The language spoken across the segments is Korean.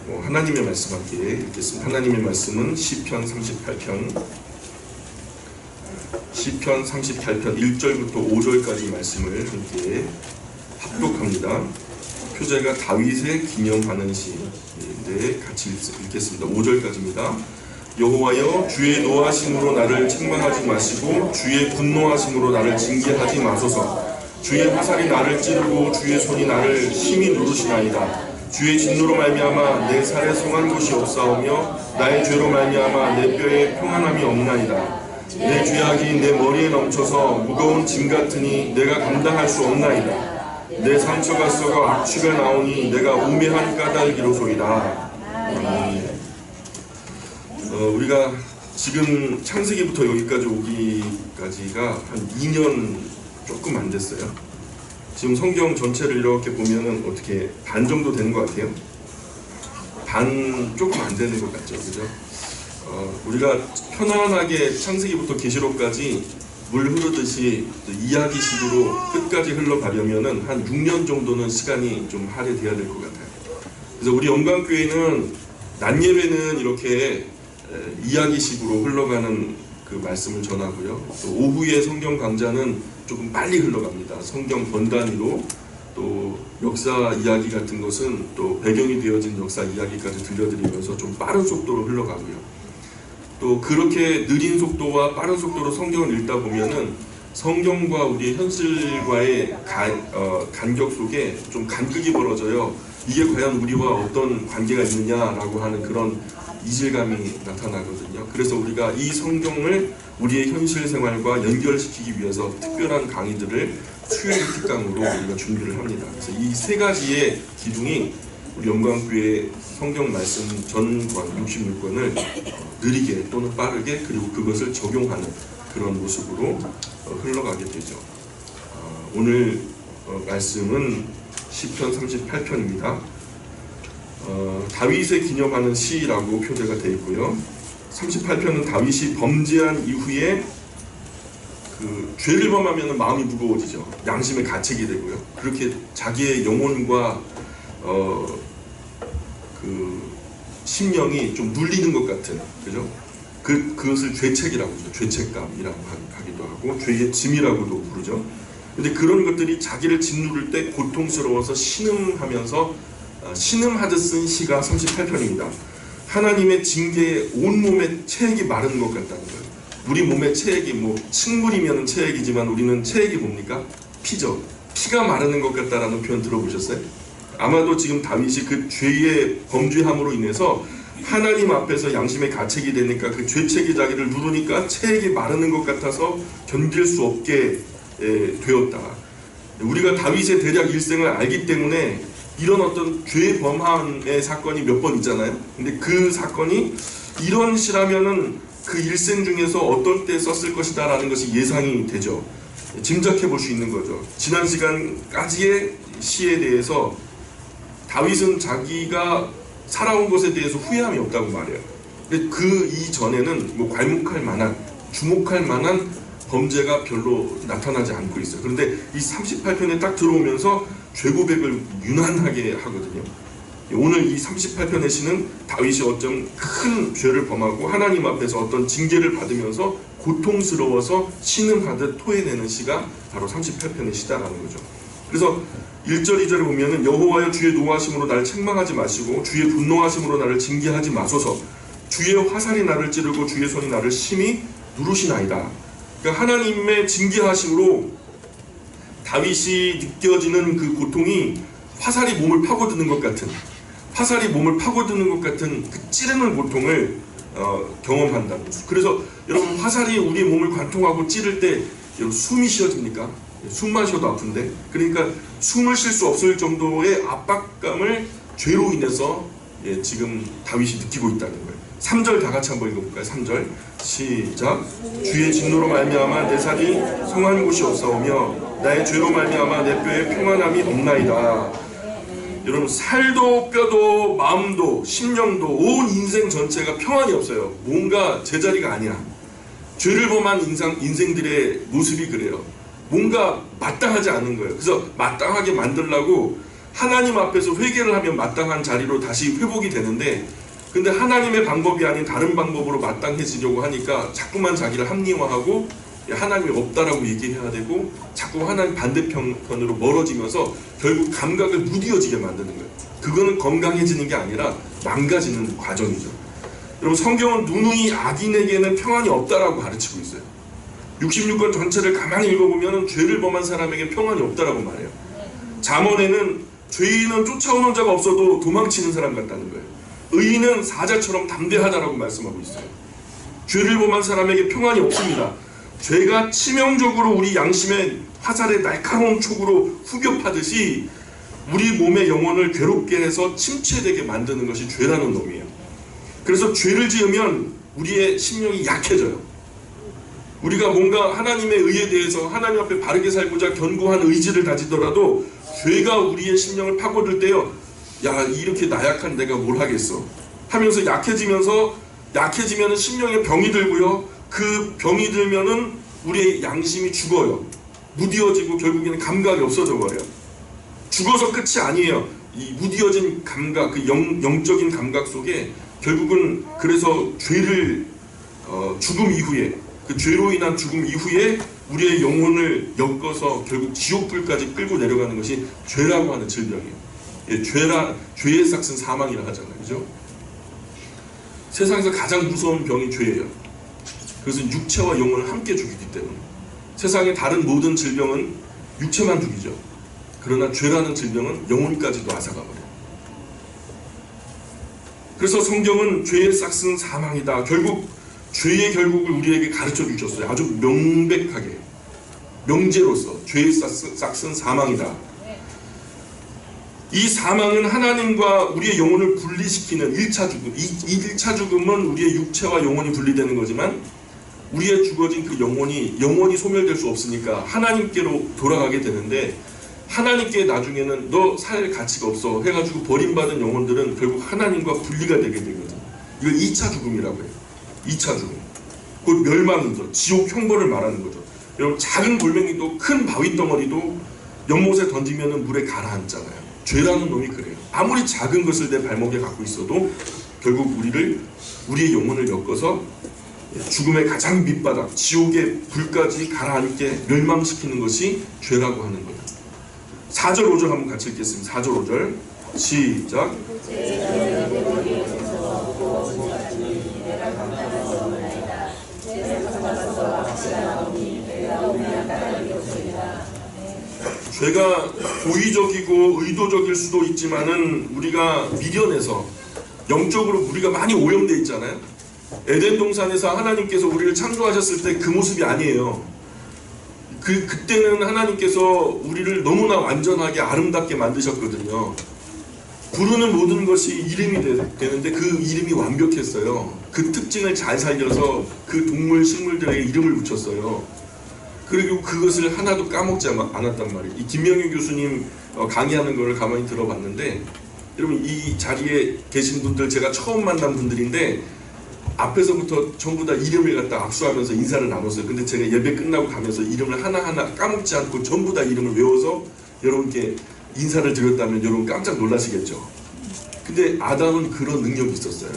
하나님의 말씀 함께 읽겠습니다. 하나님의 말씀은 시편 38편 1절부터 5절까지 말씀을 함께 합독합니다. 표제가 다윗의 기념하는 시인데 같이 읽겠습니다. 5절까지입니다. 여호와여, 주의 노하심으로 나를 책망하지 마시고 주의 분노하심으로 나를 징계하지 마소서. 주의 화살이 나를 찌르고 주의 손이 나를 심히 누르시나이다. 주의 진노로 말미암아 내 살에 성한 곳이 없사오며 나의 죄로 말미암아 내 뼈에 평안함이 없나이다. 내 죄악이 내 머리에 넘쳐서 무거운 짐 같으니 내가 감당할 수 없나이다. 내 상처가 썩어 악취가 나오니 내가 우매한 까닭이로소이다. 우리가 지금 창세기부터 여기까지 오기까지가 한 2년 조금 안 됐어요. 지금 성경 전체를 이렇게 보면은 어떻게 반 정도 되는 것 같아요? 반 조금 안 되는 것 같죠, 그죠? 우리가 편안하게 창세기부터 계시록까지 물 흐르듯이 이야기식으로 끝까지 흘러가려면은 한 6년 정도는 시간이 좀 할애돼야 될 것 같아요. 그래서 우리 영광교회는 낮 예배는 이렇게 이야기식으로 흘러가는 그 말씀을 전하고요. 또 오후에 성경 강좌는 조금 빨리 흘러갑니다. 성경 번 단위로. 또 역사 이야기 같은 것은 또 배경이 되어진 역사 이야기까지 들려드리면서 좀 빠른 속도로 흘러가고요. 또 그렇게 느린 속도와 빠른 속도로 성경을 읽다 보면은 성경과 우리의 현실과의 간격 속에 좀 간극이 벌어져요. 이게 과연 우리와 어떤 관계가 있느냐라고 하는 그런 이질감이 나타나거든요. 그래서 우리가 이 성경을 우리의 현실 생활과 연결시키기 위해서 특별한 강의들을 수요일 특강으로 우리가 준비를 합니다. 그래서 이 세 가지의 기둥이 우리 영광교회 성경 말씀 전권 66권을 느리게 또는 빠르게 그리고 그것을 적용하는 그런 모습으로 흘러가게 되죠. 오늘 말씀은 시편 38편입니다. 다윗의 기념하는 시라고 표제가 되어 있고요. 38편은 다윗이 범죄한 이후에 그 죄를 범하면 마음이 무거워지죠. 양심의 가책이 되고요. 그렇게 자기의 영혼과 그 심령이 좀 눌리는 것 같은, 그죠? 그것을 죄책이라고 하죠. 죄책감이라고 하기도 하고 죄의 짐이라고도 부르죠. 근데 그런 것들이 자기를 짓누를 때 고통스러워서 신음하듯 쓴 시가 38편입니다. 하나님의 징계에 온몸에 체액이 마르는 것 같다는 거예요. 우리 몸에 체액이 식물이면 체액이지만 우리는 체액이 뭡니까? 피죠. 피가 마르는 것 같다라는 표현 들어보셨어요? 아마도 지금 다윗이 그 죄의 범죄함으로 인해서 하나님 앞에서 양심의 가책이 되니까 그 죄책이 자기를 누르니까 체액이 마르는 것 같아서 견딜 수 없게 되었다. 우리가 다윗의 대략 일생을 알기 때문에 이런 어떤 죄 범함의 사건이 몇 번 있잖아요. 근데 그 사건이 이런 시라면은 그 일생 중에서 어떤 때 썼을 것이다 라는 것이 예상이 되죠. 짐작해 볼 수 있는 거죠. 지난 시간까지의 시에 대해서 다윗은 자기가 살아온 것에 대해서 후회함이 없다고 말해요. 근데 그 이전에는 괄목할 만한, 주목할 만한 범죄가 별로 나타나지 않고 있어요. 그런데 이 38편에 딱 들어오면서 죄고백을 유난하게 하거든요. 오늘 이 38편의 시는 다윗이 어떤 큰 죄를 범하고 하나님 앞에서 어떤 징계를 받으면서 고통스러워서 신음하듯 토해내는 시가 바로 38편의 시다라는 거죠. 그래서 1절 2절을 보면은 여호와여, 주의 노하심으로 나를 책망하지 마시고 주의 분노하심으로 나를 징계하지 마소서. 주의 화살이 나를 찌르고 주의 손이 나를 심히 누르시나이다. 그러니까 하나님의 징계하심으로 다윗이 느껴지는 그 고통이 화살이 몸을 파고드는 것 같은 그 찌르는 고통을 경험한다는 거죠. 그래서 여러분, 화살이 우리의 몸을 관통하고 찌를 때 여러분 숨이 쉬어집니까? 숨만 쉬어도 아픈데, 그러니까 숨을 쉴 수 없을 정도의 압박감을 죄로 인해서 지금 다윗이 느끼고 있다는 거예요. 3절 다 같이 한번 읽어볼까요? 3절 시작. 주의 진노로 말미암아 내 살이 성한 곳이 없사오며 나의 죄로 말미암아 내 뼈에 평안함이 없나이다. 여러분, 살도 뼈도 마음도 심령도 온 인생 전체가 평안이 없어요. 뭔가 제자리가 아니야. 죄를 범한 인생들의 모습이 그래요. 뭔가 마땅하지 않은 거예요. 그래서 마땅하게 만들려고 하나님 앞에서 회개를 하면 마땅한 자리로 다시 회복이 되는데, 근데 하나님의 방법이 아닌 다른 방법으로 마땅해지려고 하니까 자꾸만 자기를 합리화하고 하나님이 없다라고 얘기해야 되고 자꾸 하나님 반대편으로 멀어지면서 결국 감각을 무뎌지게 만드는 거예요. 그거는 건강해지는 게 아니라 망가지는 과정이죠. 여러분, 성경은 누누이 악인에게는 평안이 없다라고 가르치고 있어요. 66권 전체를 가만히 읽어보면 죄를 범한 사람에게 평안이 없다라고 말해요. 잠언에는 죄인은 쫓아오는 자가 없어도 도망치는 사람 같다는 거예요. 의인은 사자처럼 담대하다라고 말씀하고 있어요. 죄를 범한 사람에게 평안이 없습니다. 죄가 치명적으로 우리 양심의 화살의 날카로운 촉으로 후벼파듯이 우리 몸의 영혼을 괴롭게 해서 침체되게 만드는 것이 죄라는 놈이에요. 그래서 죄를 지으면 우리의 심령이 약해져요. 우리가 뭔가 하나님의 의에 대해서 하나님 앞에 바르게 살고자 견고한 의지를 다지더라도 죄가 우리의 심령을 파고들 때요, 야, 이렇게 나약한 내가 뭘 하겠어 하면서 약해지면은 심령에 병이 들고요, 그 병이 들면은 우리의 양심이 죽어요. 무디어지고 결국에는 감각이 없어져 버려요. 죽어서 끝이 아니에요. 이 무디어진 감각, 그 영적인 감각 속에 결국은 그래서 죄를 죽음 이후에, 그 죄로 인한 죽음 이후에 우리의 영혼을 엮어서 결국 지옥불까지 끌고 내려가는 것이 죄라고 하는 질병이에요. 예, 죄의 싹은 사망이라 하잖아요. 그죠? 세상에서 가장 무서운 병이 죄예요. 그것은 육체와 영혼을 함께 죽이기 때문에. 세상의 다른 모든 질병은 육체만 죽이죠. 그러나 죄라는 질병은 영혼까지도 앗아가버려요. 그래서 성경은 죄의 싹은 사망이다. 결국 죄의 결국을 우리에게 가르쳐 주셨어요. 아주 명백하게, 명제로서 죄의 싹은 사망이다. 이 사망은 하나님과 우리의 영혼을 분리시키는 1차 죽음. 이 1차 죽음은 우리의 육체와 영혼이 분리되는 거지만 우리의 죽어진 그 영혼이 소멸될 수 없으니까 하나님께로 돌아가게 되는데, 하나님께 나중에는 너 살 가치가 없어 해가지고 버림받은 영혼들은 결국 하나님과 분리가 되게 되거든요. 이걸 2차 죽음이라고 해요. 2차 죽음. 곧 멸망이죠. 지옥 형벌을 말하는 거죠. 여러분, 작은 골뱅이도 큰 바위 덩어리도 연못에 던지면 물에 가라앉잖아요. 죄라는 놈이 그래요. 아무리 작은 것을 내 발목에 갖고 있어도 결국 우리의 영혼을 엮어서 죽음의 가장 밑바닥, 지옥의 불까지 가라앉게 멸망시키는 것이 죄라고 하는 거예요. 4절 5절 한번 같이 읽겠습니다. 4절 5절 시작. 죄가 고의적이고 의도적일 수도 있지만은 우리가 미련해서 영적으로 우리가 많이 오염되어 있잖아요. 에덴 동산에서 하나님께서 우리를 창조하셨을 때 그 모습이 아니에요. 그때는 하나님께서 우리를 너무나 완전하게 아름답게 만드셨거든요. 부르는 모든 것이 이름이 되는데 그 이름이 완벽했어요. 그 특징을 잘 살려서 그 동물, 식물들에게 이름을 붙였어요. 그리고 그것을 하나도 까먹지 않았단 말이에요. 이 김명희 교수님 강의하는 거를 가만히 들어봤는데, 여러분 이 자리에 계신 분들 제가 처음 만난 분들인데 앞에서부터 전부 다 이름을 갖다 악수하면서 인사를 나눴어요. 근데 제가 예배 끝나고 가면서 이름을 하나하나 까먹지 않고 전부 다 이름을 외워서 여러분께 인사를 드렸다면 여러분 깜짝 놀라시겠죠. 근데 아담은 그런 능력이 있었어요.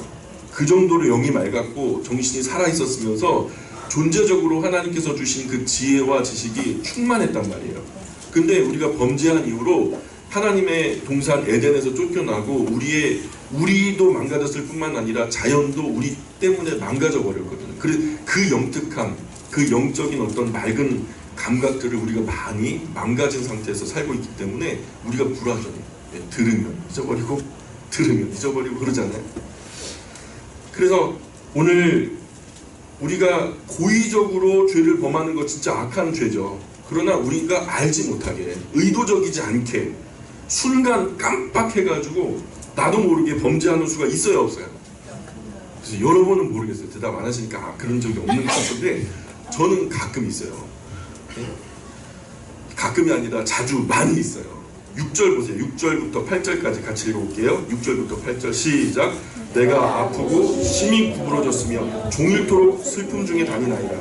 그 정도로 영이 맑았고 정신이 살아있었으면서 존재적으로 하나님께서 주신 그 지혜와 지식이 충만했단 말이에요. 근데 우리가 범죄한 이후로 하나님의 동산 에덴에서 쫓겨나고 우리도 망가졌을 뿐만 아니라 자연도 우리 때문에 망가져 버렸거든요. 그 영특함, 그 영적인 어떤 맑은 감각들을 우리가 많이 망가진 상태에서 살고 있기 때문에 우리가 불화전해요. 들으면 잊어버리고 들으면 잊어버리고 그러잖아요. 그래서 오늘 우리가 고의적으로 죄를 범하는 거 진짜 악한 죄죠. 그러나 우리가 알지 못하게 의도적이지 않게 순간 깜빡해가지고 나도 모르게 범죄하는 수가 있어요, 없어요? 그래서 여러분은 모르겠어요. 대답 안 하시니까 그런 적이 없는 것 같은데 저는 가끔 있어요. 가끔이 아니라 자주 많이 있어요. 6절 보세요. 6절부터 8절까지 같이 읽어볼게요. 6절부터 8절 시작. 내가 아프고 심히 구부러졌으며 종일토록 슬픔 중에 다니나이다.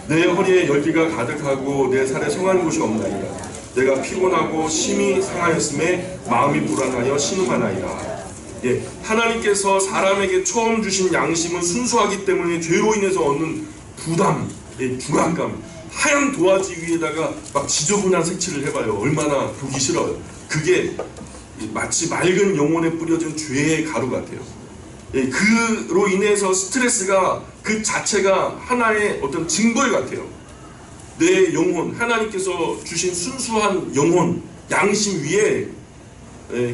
내 허리에 열기가 가득하고 내 살에 성한 곳이 없나이다. 내가 피곤하고 심히 상하였음에 마음이 불안하여 신음하나이다. 예, 하나님께서 사람에게 처음 주신 양심은 순수하기 때문에 죄로 인해서 얻는 부담, 예, 불안감, 하얀 도화지 위에다가 막 지저분한 색칠을 해봐요. 얼마나 보기 싫어요. 그게 마치 맑은 영혼에 뿌려진 죄의 가루 같아요. 예, 그로 인해서 스트레스가 그 자체가 하나의 어떤 징벌 같아요. 내 영혼, 하나님께서 주신 순수한 영혼, 양심 위에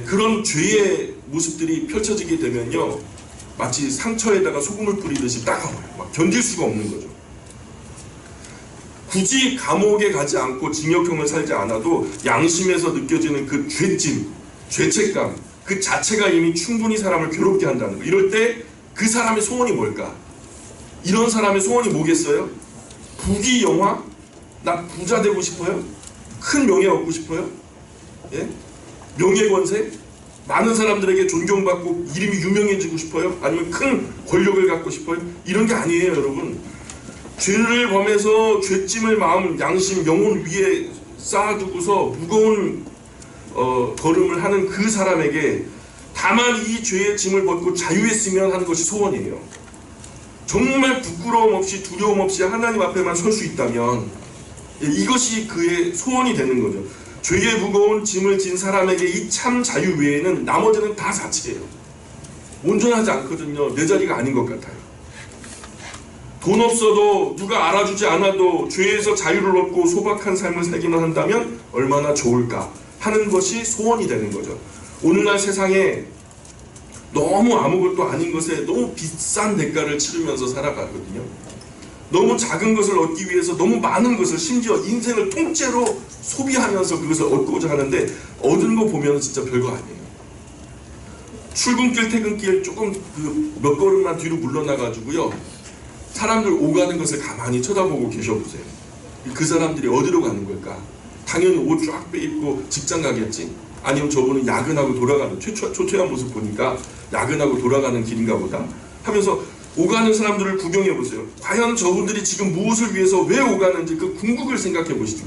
그런 죄의 모습들이 펼쳐지게 되면요, 마치 상처에다가 소금을 뿌리듯이 따가워요. 막 견딜 수가 없는 거죠. 굳이 감옥에 가지 않고 징역형을 살지 않아도 양심에서 느껴지는 그 죄짐, 죄책감, 그 자체가 이미 충분히 사람을 괴롭게 한다는 거. 이럴 때 그 사람의 소원이 뭘까? 이런 사람의 소원이 뭐겠어요? 부귀 영화? 나 부자 되고 싶어요? 큰 명예 얻고 싶어요? 예? 명예 권세? 많은 사람들에게 존경받고 이름이 유명해지고 싶어요? 아니면 큰 권력을 갖고 싶어요? 이런 게 아니에요, 여러분. 죄를 범해서 죄짐을 마음, 양심, 영혼 위에 쌓아두고서 무거운 걸음을 하는 그 사람에게 다만 이 죄의 짐을 벗고 자유했으면 하는 것이 소원이에요. 정말 부끄러움 없이 두려움 없이 하나님 앞에만 설 수 있다면 이것이 그의 소원이 되는 거죠. 죄의 무거운 짐을 진 사람에게 이 참 자유 외에는 나머지는 다 사치예요. 온전하지 않거든요. 내 자리가 아닌 것 같아요. 돈 없어도 누가 알아주지 않아도 죄에서 자유를 얻고 소박한 삶을 살기만 한다면 얼마나 좋을까 하는 것이 소원이 되는 거죠. 오늘날 세상에 너무 아무것도 아닌 것에 너무 비싼 대가를 치르면서 살아가거든요. 너무 작은 것을 얻기 위해서 너무 많은 것을, 심지어 인생을 통째로 소비하면서 그것을 얻고자 하는데 얻은 거 보면 진짜 별거 아니에요. 출근길 퇴근길 조금 몇 걸음만 뒤로 물러나가지고요, 사람들 오가는 것을 가만히 쳐다보고 계셔보세요. 그 사람들이 어디로 가는 걸까? 당연히 옷 쫙 빼입고 직장 가겠지? 아니면 저분은 야근하고 돌아가는, 초췌한 모습 보니까 야근하고 돌아가는 길인가 보다 하면서 오가는 사람들을 구경해 보세요. 과연 저분들이 지금 무엇을 위해서 왜 오가는지 그 궁극을 생각해 보시죠.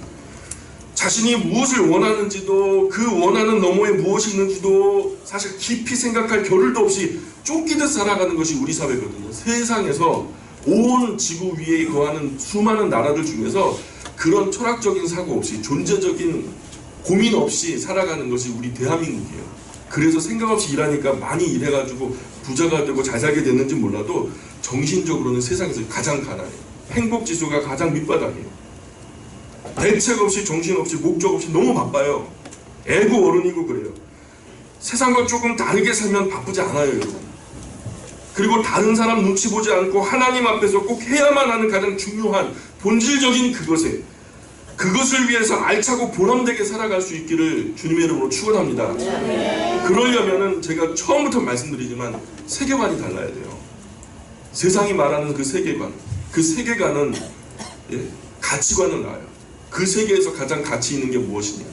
자신이 무엇을 원하는지도, 그 원하는 너머에 무엇이 있는지도 사실 깊이 생각할 겨를도 없이 쫓기듯 살아가는 것이 우리 사회거든요. 세상에서 온 지구 위에 거하는 수많은 나라들 중에서 그런 철학적인 사고 없이, 존재적인 고민 없이 살아가는 것이 우리 대한민국이에요. 그래서 생각 없이 일하니까 많이 일해가지고 부자가 되고 잘 살게 됐는지 몰라도 정신적으로는 세상에서 가장 가난해요. 행복지수가 가장 밑바닥이에요. 대책 없이, 정신 없이, 목적 없이 너무 바빠요. 애고 어른이고 그래요. 세상과 조금 다르게 살면 바쁘지 않아요, 여러분. 그리고 다른 사람 눈치 보지 않고 하나님 앞에서 꼭 해야만 하는 가장 중요한 본질적인 그것을 위해서 알차고 보람되게 살아갈 수 있기를 주님의 이름으로 축원합니다. 그러려면은 제가 처음부터 말씀드리지만 세계관이 달라야 돼요. 세상이 말하는 그 세계관은 가치관을 낳아요. 그 세계에서 가장 가치 있는 게 무엇이냐,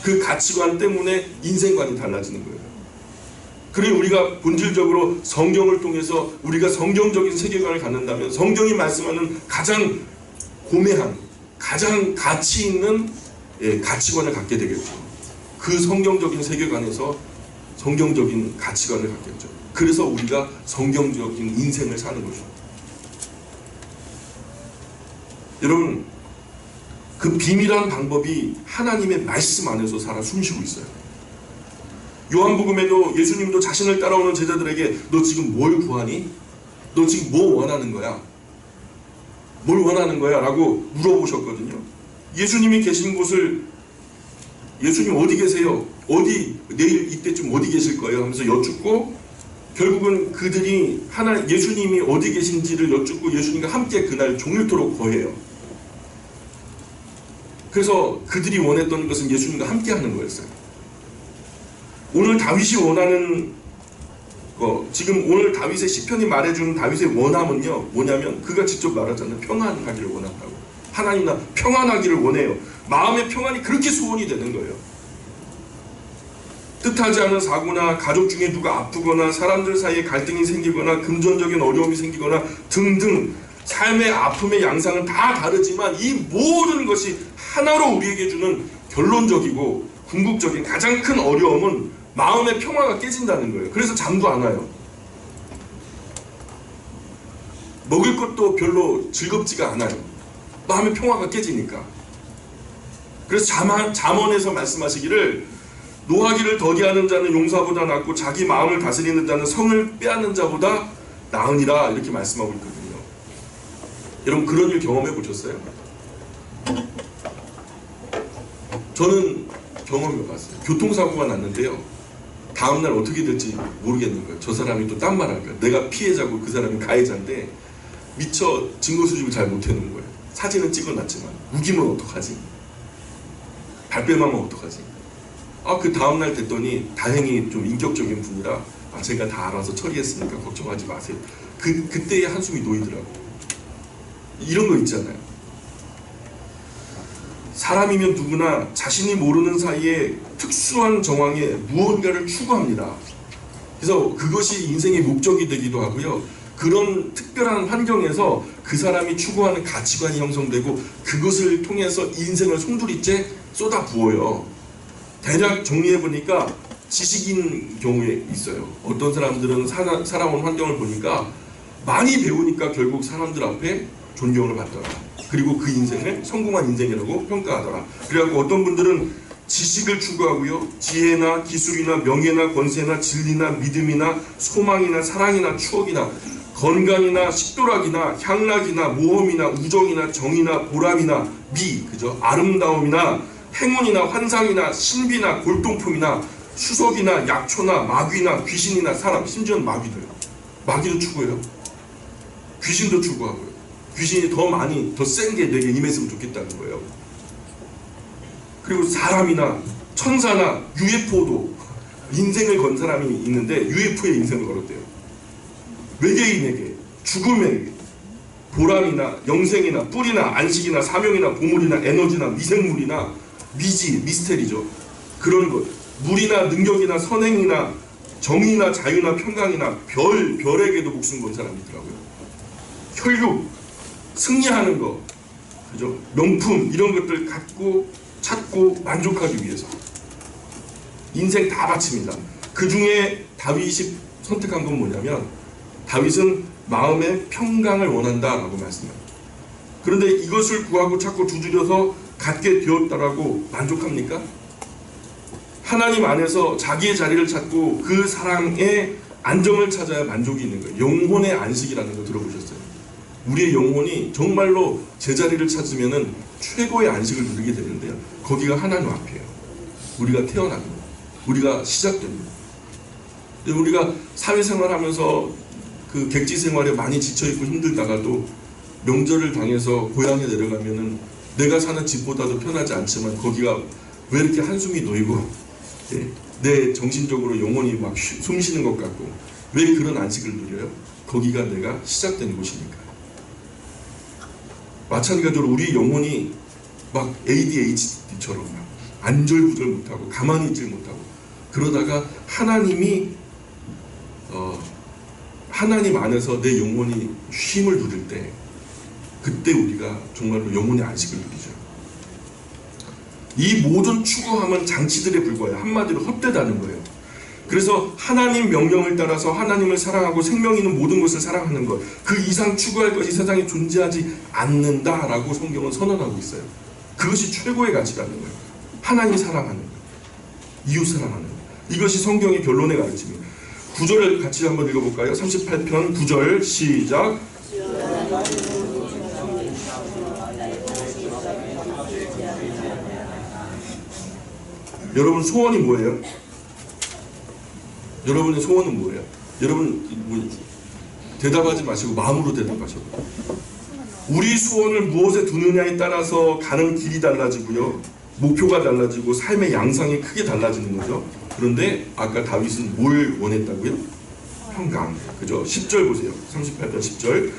그 가치관 때문에 인생관이 달라지는 거예요. 그리고 우리가 본질적으로 성경을 통해서 우리가 성경적인 세계관을 갖는다면 성경이 말씀하는 가장 고매한, 가장 가치 있는 가치관을 갖게 되겠죠. 그 성경적인 세계관에서 성경적인 가치관을 갖겠죠. 그래서 우리가 성경적인 인생을 사는 거죠. 여러분, 그 비밀한 방법이 하나님의 말씀 안에서 살아 숨쉬고 있어요. 요한복음에도 예수님도 자신을 따라오는 제자들에게 너 지금 뭘 구하니? 너 지금 뭐 원하는 거야? 뭘 원하는 거야? 라고 물어보셨거든요. 예수님이 계신 곳을, 예수님 어디 계세요? 내일 이때쯤 어디 계실 거예요? 하면서 여쭙고, 결국은 그들이 예수님이 어디 계신지를 여쭙고 예수님과 함께 그날 종일토록 거해요. 그래서 그들이 원했던 것은 예수님과 함께 하는 거였어요. 오늘 다윗이 원하는 거, 지금 오늘 다윗의 시편이 말해주는 다윗의 원함은요, 뭐냐면 그가 직접 말하잖아요. 평안하기를 원한다고. 하나님 나 평안하기를 원해요. 마음의 평안이 그렇게 소원이 되는 거예요. 뜻하지 않은 사고나 가족 중에 누가 아프거나 사람들 사이에 갈등이 생기거나 금전적인 어려움이 생기거나 등등 삶의 아픔의 양상은 다 다르지만 이 모든 것이 하나로 우리에게 주는 결론적이고 궁극적인 가장 큰 어려움은 마음의 평화가 깨진다는 거예요. 그래서 잠도 안 와요. 먹을 것도 별로 즐겁지가 않아요. 마음의 평화가 깨지니까. 그래서 잠언에서 말씀하시기를 노하기를 더디하는 자는 용사보다 낫고 자기 마음을 다스리는 자는 성을 빼앗는 자보다 나으니라 이렇게 말씀하고 있거든요. 여러분 그런 일 경험해 보셨어요? 저는 경험해 봤어요. 교통사고가 났는데요. 다음날 어떻게 될지 모르겠는 거예요. 저 사람이 또 딴 말 할 거예요. 내가 피해자고 그 사람이 가해자인데 미처 증거 수집을 잘 못해놓은 거예요. 사진은 찍어놨지만 우기면 어떡하지? 발뺌하면 어떡하지? 그 다음날 됐더니 다행히 좀 인격적인 분이라 제가 다 알아서 처리했으니까 걱정하지 마세요. 그때의 한숨이 놓이더라고요. 이런 거 있잖아요. 사람이면 누구나 자신이 모르는 사이에 특수한 정황에 무언가를 추구합니다. 그래서 그것이 인생의 목적이 되기도 하고요. 그런 특별한 환경에서 그 사람이 추구하는 가치관이 형성되고 그것을 통해서 인생을 송두리째 쏟아 부어요. 대략 정리해보니까 지식인 경우에 있어요. 어떤 사람들은 살아온 환경을 보니까 많이 배우니까 결국 사람들 앞에 존경을 받더라. 그리고 그 인생을 성공한 인생이라고 평가하더라. 그래갖고 어떤 분들은 지식을 추구하고요. 지혜나 기술이나 명예나 권세나 진리나 믿음이나 소망이나 사랑이나 추억이나 건강이나 식도락이나 향락이나 모험이나 우정이나 정의나 보람이나 그죠? 아름다움이나 행운이나 환상이나 신비나 골동품이나 수석이나 약초나 마귀나 귀신이나 사람, 심지어는 마귀도요. 마귀도 추구해요. 귀신도 추구하고요. 귀신이 더 많이 더 센 게 내게 임했으면 좋겠다는 거예요. 그리고 사람이나 천사나 UFO도 인생을 건 사람이 있는데 UFO에 인생을 걸었대요. 외계인에게, 죽음에게, 보람이나 영생이나 뿔이나 안식이나 사명이나 보물이나 에너지나 미생물이나 미스테리죠. 그런 것, 물이나 능력이나 선행이나 정의나 자유나 평강이나 별에게도 목숨 건 사람이 있더라고요. 혈육, 승리하는 거, 그죠? 명품 이런 것들 갖고 찾고 만족하기 위해서 인생 다 바칩니다. 그 중에 다윗이 선택한 건 뭐냐면 다윗은 마음의 평강을 원한다라고 말씀합니다. 그런데 이것을 구하고 찾고 두드려서 갖게 되었다라고 만족합니까? 하나님 안에서 자기의 자리를 찾고 그 사랑의 안정을 찾아야 만족이 있는 거예요. 영혼의 안식이라는 거 들어보셨어요? 우리의 영혼이 정말로 제자리를 찾으면은 최고의 안식을 누리게 되는데요. 거기가 하나님 앞이에요. 우리가 태어나는 거, 우리가 시작됩니다. 우리가 사회생활하면서 그 객지 생활에 많이 지쳐있고 힘들다가도 명절을 당해서 고향에 내려가면은 내가 사는 집보다도 편하지 않지만 거기가 왜 이렇게 한숨이 놓이고 내 정신적으로 영혼이 막 숨 쉬는 것 같고 왜 그런 안식을 누려요? 거기가 내가 시작된 곳이니까. 마찬가지로 우리 영혼이 막 ADHD처럼 안절부절 못하고 가만히 있질 못하고 그러다가 하나님 안에서 내 영혼이 쉼을 누릴 때 그때 우리가 정말로 영혼의 안식을 누리죠. 이 모든 추구함은 장치들에 불과해요. 한마디로 헛되다는 거예요. 그래서 하나님 명령을 따라서 하나님을 사랑하고 생명 있는 모든 것을 사랑하는 것, 그 이상 추구할 것이 세상에 존재하지 않는다라고 성경은 선언하고 있어요. 그것이 최고의 가치라는 거예요. 하나님 사랑하는 것, 이웃 사랑하는 것. 이것이 성경의 결론의 가르침이에요. 9절을 같이 한번 읽어볼까요? 38편 9절 시작. 여러분 소원이 뭐예요? 여러분의 소원은 뭐예요? 여러분 대답하지 마시고 마음으로 대답하셔도. 우리 소원을 무엇에 두느냐에 따라서 가는 길이 달라지고요. 목표가 달라지고 삶의 양상이 크게 달라지는 거죠. 그런데 아까 다윗은 뭘 원했다고요? 평강. 그죠? 10절 보세요. 38편 10절.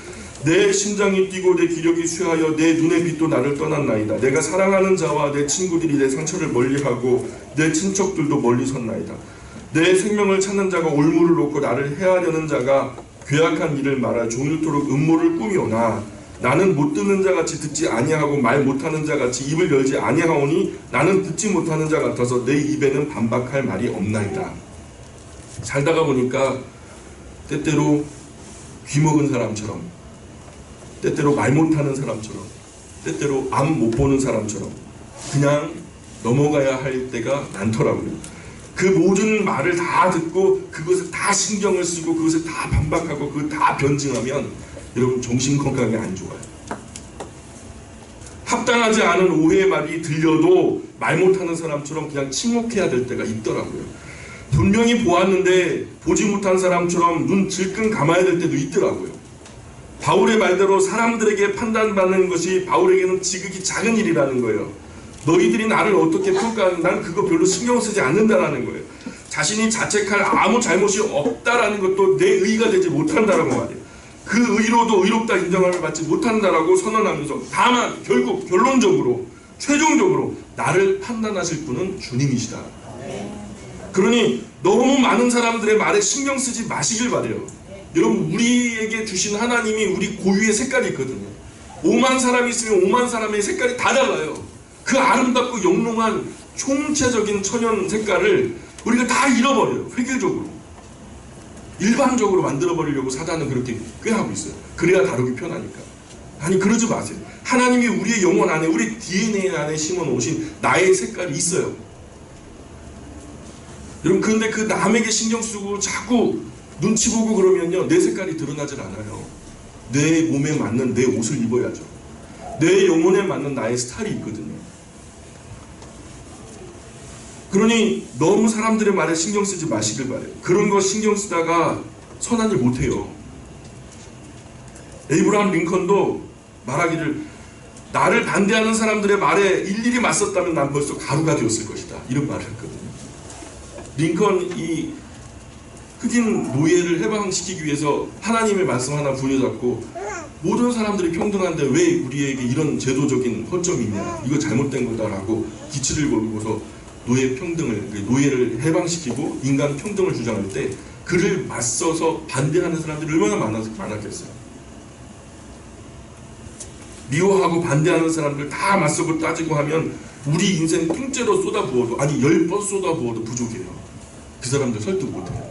내 심장이 뛰고 내 기력이 쇠하여 내 눈의 빛도 나를 떠났나이다. 내가 사랑하는 자와 내 친구들이 내 상처를 멀리하고 내 친척들도 멀리 섰나이다. 내 생명을 찾는 자가 올무를 놓고 나를 해하려는 자가 괴악한 일을 말하 종일토록 음모를 꾸미오나 나는 못 듣는 자 같이 듣지 아니하고 말 못하는 자 같이 입을 열지 아니하오니 나는 듣지 못하는 자 같아서 내 입에는 반박할 말이 없나이다. 살다가 보니까 때때로 귀먹은 사람처럼, 때때로 말 못하는 사람처럼, 때때로 앞 못 보는 사람처럼 그냥 넘어가야 할 때가 많더라고요. 그 모든 말을 다 듣고 그것을 다 신경을 쓰고 그것을 다 반박하고 그걸 다 변증하면 여러분 정신 건강에 안 좋아요. 합당하지 않은 오해의 말이 들려도 말 못하는 사람처럼 그냥 침묵해야 될 때가 있더라고요. 분명히 보았는데 보지 못한 사람처럼 눈 질끈 감아야 될 때도 있더라고요. 바울의 말대로 사람들에게 판단받는 것이 바울에게는 지극히 작은 일이라는 거예요. 너희들이 나를 어떻게 평가하는, 난 그거 별로 신경 쓰지 않는다라는 거예요. 자신이 자책할 아무 잘못이 없다라는 것도 내 의가 되지 못한다라고 말해요. 그 의로도 의롭다 인정함을 받지 못한다라고 선언하면서 다만 결국 결론적으로 최종적으로 나를 판단하실 분은 주님이시다. 그러니 너무 많은 사람들의 말에 신경 쓰지 마시길 바래요. 여러분, 우리에게 주신 하나님이 우리 고유의 색깔이 있거든요. 5만 사람이 있으면 5만 사람의 색깔이 다 달라요. 그 아름답고 영롱한 총체적인 천연 색깔을 우리가 다 잃어버려요. 획일적으로 일반적으로 만들어버리려고 사단은 그렇게 꾀하고 있어요. 그래야 다루기 편하니까. 아니, 그러지 마세요. 하나님이 우리의 영혼 안에, 우리 DNA 안에 심어놓으신 나의 색깔이 있어요. 여러분, 그런데 그 남에게 신경 쓰고 자꾸 눈치 보고 그러면요, 내 색깔이 드러나질 않아요. 내 몸에 맞는 내 옷을 입어야죠. 내 영혼에 맞는 나의 스타일이 있거든요. 그러니 너무 사람들의 말에 신경 쓰지 마시길 바래요. 그런 거 신경 쓰다가 선한 일 못해요. 에이브라함 링컨도 말하기를, 나를 반대하는 사람들의 말에 일일이 맞섰다면 난 벌써 가루가 되었을 것이다, 이런 말을 했거든요. 링컨이 흑인 노예를 해방시키기 위해서 하나님의 말씀 하나 부여잡고 모든 사람들이 평등한데 왜 우리에게 이런 제도적인 허점이 있냐, 이거 잘못된 거다라고 기치를 걸고서 노예 평등을, 노예를 해방시키고 인간 평등을 주장할 때 그를 맞서서 반대하는 사람들이 얼마나 많았겠어요. 미워하고 반대하는 사람들 다 맞서고 따지고 하면 우리 인생 통째로 쏟아부어도, 아니 10번 쏟아부어도 부족해요. 그 사람들 설득 못해요.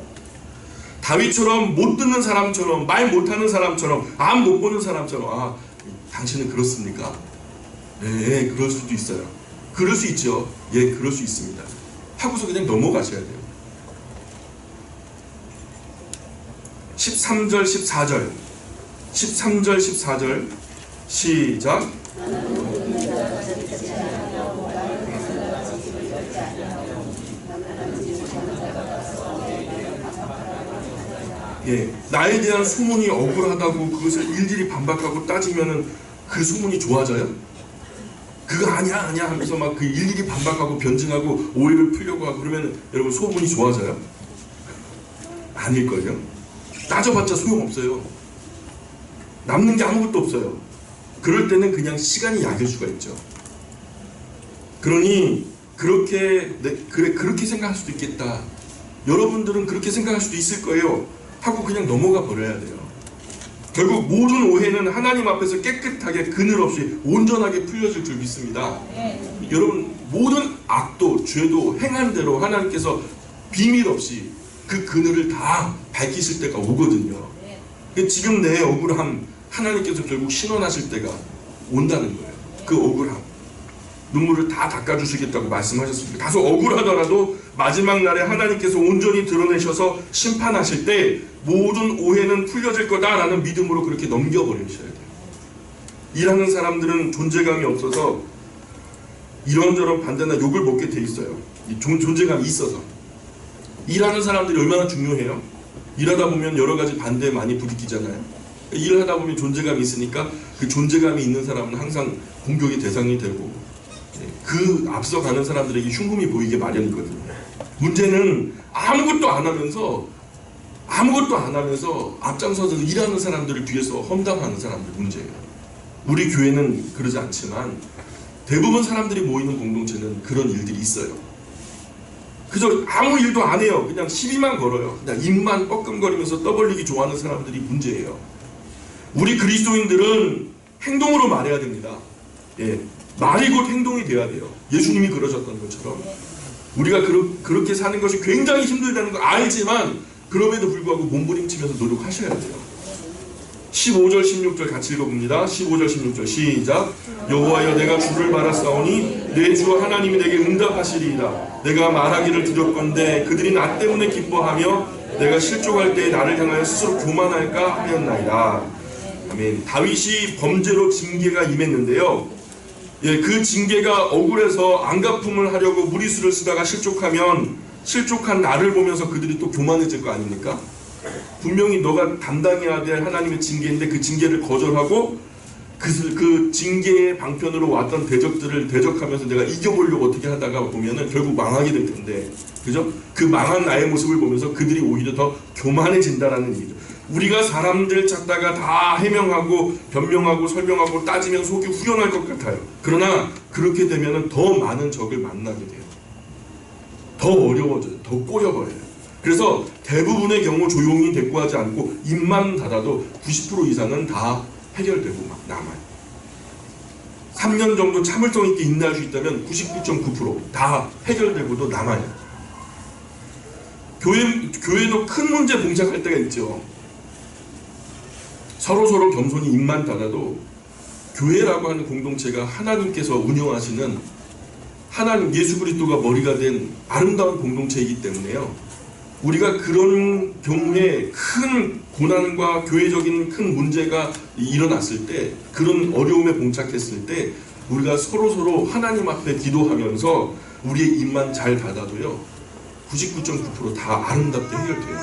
다윗처럼 못 듣는 사람처럼, 말 못하는 사람처럼, 앞 못 보는 사람처럼, 아, 당신은 그렇습니까? 네, 그럴 수도 있어요. 그럴 수 있죠. 예, 그럴 수 있습니다. 하고서 그냥 넘어가셔야 돼요. 13절, 14절. 13절, 14절. 시작. 예, 나에 대한 소문이 억울하다고 그것을 일일이 반박하고 따지면은 그 소문이 좋아져요? 그거 아니야 하면서 막 그 일일이 반박하고 변증하고 오해를 풀려고 하고 그러면 여러분 소문이 좋아져요? 아닐걸요? 따져봤자 소용없어요. 남는 게 아무것도 없어요. 그럴 때는 그냥 시간이 약일 수가 있죠. 그러니 그렇게 그렇게 생각할 수도 있겠다. 여러분들은 그렇게 생각할 수도 있을 거예요. 하고 그냥 넘어가 버려야 돼요. 결국 모든 오해는 하나님 앞에서 깨끗하게 그늘 없이 온전하게 풀려질 줄 믿습니다. 여러분, 모든 악도 죄도 행한 대로 하나님께서 비밀 없이 그 그늘을 다 밝히실 때가 오거든요. 지금 내 억울함 하나님께서 결국 신원하실 때가 온다는 거예요. 그 억울함 눈물을 다 닦아주시겠다고 말씀하셨습니다. 다소 억울하더라도 마지막 날에 하나님께서 온전히 드러내셔서 심판하실 때 모든 오해는 풀려질 거다라는 믿음으로 그렇게 넘겨버리셔야 돼요. 일하는 사람들은 존재감이 없어서 이런저런 반대나 욕을 먹게 돼 있어요. 존재감이 있어서. 일하는 사람들이 얼마나 중요해요? 일하다 보면 여러 가지 반대에 많이 부딪히잖아요. 일을 하다 보면 존재감이 있으니까 그 존재감이 있는 사람은 항상 공격의 대상이 되고 그 앞서가는 사람들에게 흉금이 보이게 마련이거든요. 문제는 아무것도 안 하면서 앞장서서 일하는 사람들을 뒤에서 험담하는 사람들 문제예요. 우리 교회는 그러지 않지만 대부분 사람들이 모이는 공동체는 그런 일들이 있어요. 그저 아무 일도 안 해요. 그냥 시비만 걸어요. 그냥 입만 뻐끔거리면서 떠벌리기 좋아하는 사람들이 문제예요. 우리 그리스도인들은 행동으로 말해야 됩니다. 예, 말이 곧 행동이 돼야 돼요. 예수님이 그러셨던 것처럼 우리가 그렇게 사는 것이 굉장히 힘들다는 걸 알지만 그럼에도 불구하고 몸부림치면서 노력하셔야 돼요. 15절 16절 같이 읽어봅니다. 15절 16절 시작. 여호와여 내가 주를 바랐사오니 내 주 하나님이 내게 응답하시리이다. 내가 말하기를 두렵건대 그들이 나 때문에 기뻐하며 내가 실족할 때 나를 향하여 스스로 교만할까 하였나이다. 아멘. 다윗이 범죄로 징계가 임했는데요. 예, 그 징계가 억울해서 안갚음을 하려고 무리수를 쓰다가 실족하면 실족한 나를 보면서 그들이 또 교만해질 거 아닙니까? 분명히 너가 담당해야 될 하나님의 징계인데 그 징계를 거절하고 그 징계의 방편으로 왔던 대적들을 대적하면서 내가 이겨보려고 어떻게 하다가 보면은 결국 망하게 될 텐데, 그죠? 그 망한 나의 모습을 보면서 그들이 오히려 더 교만해진다라는 얘기죠. 우리가 사람들 찾다가 다 해명하고 변명하고 설명하고 따지면 속이 후련할 것 같아요. 그러나 그렇게 되면은 더 많은 적을 만나게 돼요. 더 어려워져요. 더 꼬여버려요. 그래서 대부분의 경우 조용히 대꾸하지 않고 입만 닫아도 90% 이상은 다 해결되고 막 남아요. 3년 정도 참을성 있게 인내할 수 있다면 99.9% 다 해결되고도 남아요. 교회도 큰 문제 봉착할 때가 있죠. 서로 겸손히 입만 닫아도 교회라고 하는 공동체가 하나님께서 운영하시는 하나님 예수 그리스도가 머리가 된 아름다운 공동체이기 때문에요. 우리가 그런 경우에 큰 고난과 교회적인 큰 문제가 일어났을 때, 그런 어려움에 봉착했을 때 우리가 서로 하나님 앞에 기도하면서 우리의 입만 잘 닫아도요 99.9% 다 아름답게 해결돼요.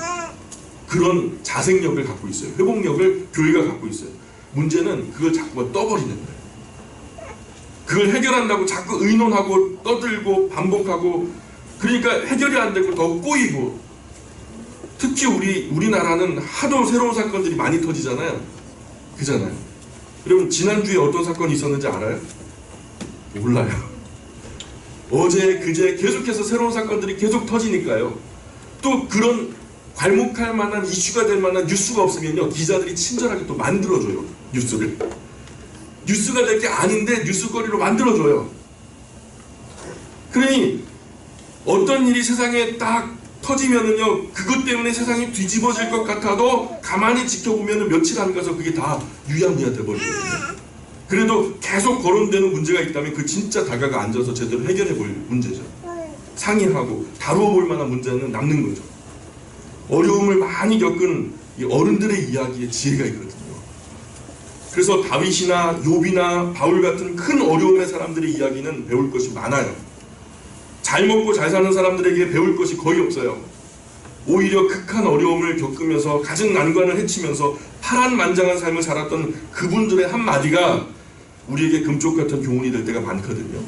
그런 자생력을 갖고 있어요. 회복력을 교회가 갖고 있어요. 문제는 그걸 자꾸 떠버리는 거예요. 그걸 해결한다고 자꾸 의논하고 떠들고 반복하고, 그러니까 해결이 안 되고 더 꼬이고, 특히 우리나라는 하도 새로운 사건들이 많이 터지잖아요. 그잖아요. 여러분 지난주에 어떤 사건이 있었는지 알아요? 몰라요. 어제 그제 계속해서 새로운 사건들이 계속 터지니까요. 또 그런 괄목할 만한 이슈가 될 만한 뉴스가 없으면요 기자들이 친절하게 또 만들어줘요. 뉴스를. 뉴스가 될 게 아닌데 뉴스거리로 만들어줘요. 그러니 어떤 일이 세상에 딱 터지면은요 그것 때문에 세상이 뒤집어질 것 같아도 가만히 지켜보면은 며칠 안 가서 그게 다 유야무야 돼버리거든요. 그래도 계속 거론되는 문제가 있다면 그 진짜 다가가 앉아서 제대로 해결해 볼 문제죠. 상의하고 다루어 볼 만한 문제는 남는 거죠. 어려움을 많이 겪은 이 어른들의 이야기에 지혜가 있거든요. 그래서 다윗이나 욥이나 바울 같은 큰 어려움의 사람들의 이야기는 배울 것이 많아요. 잘 먹고 잘 사는 사람들에게 배울 것이 거의 없어요. 오히려 극한 어려움을 겪으면서 가진 난관을 헤치면서 파란만장한 삶을 살았던 그분들의 한마디가 우리에게 금쪽 같은 교훈이 될 때가 많거든요.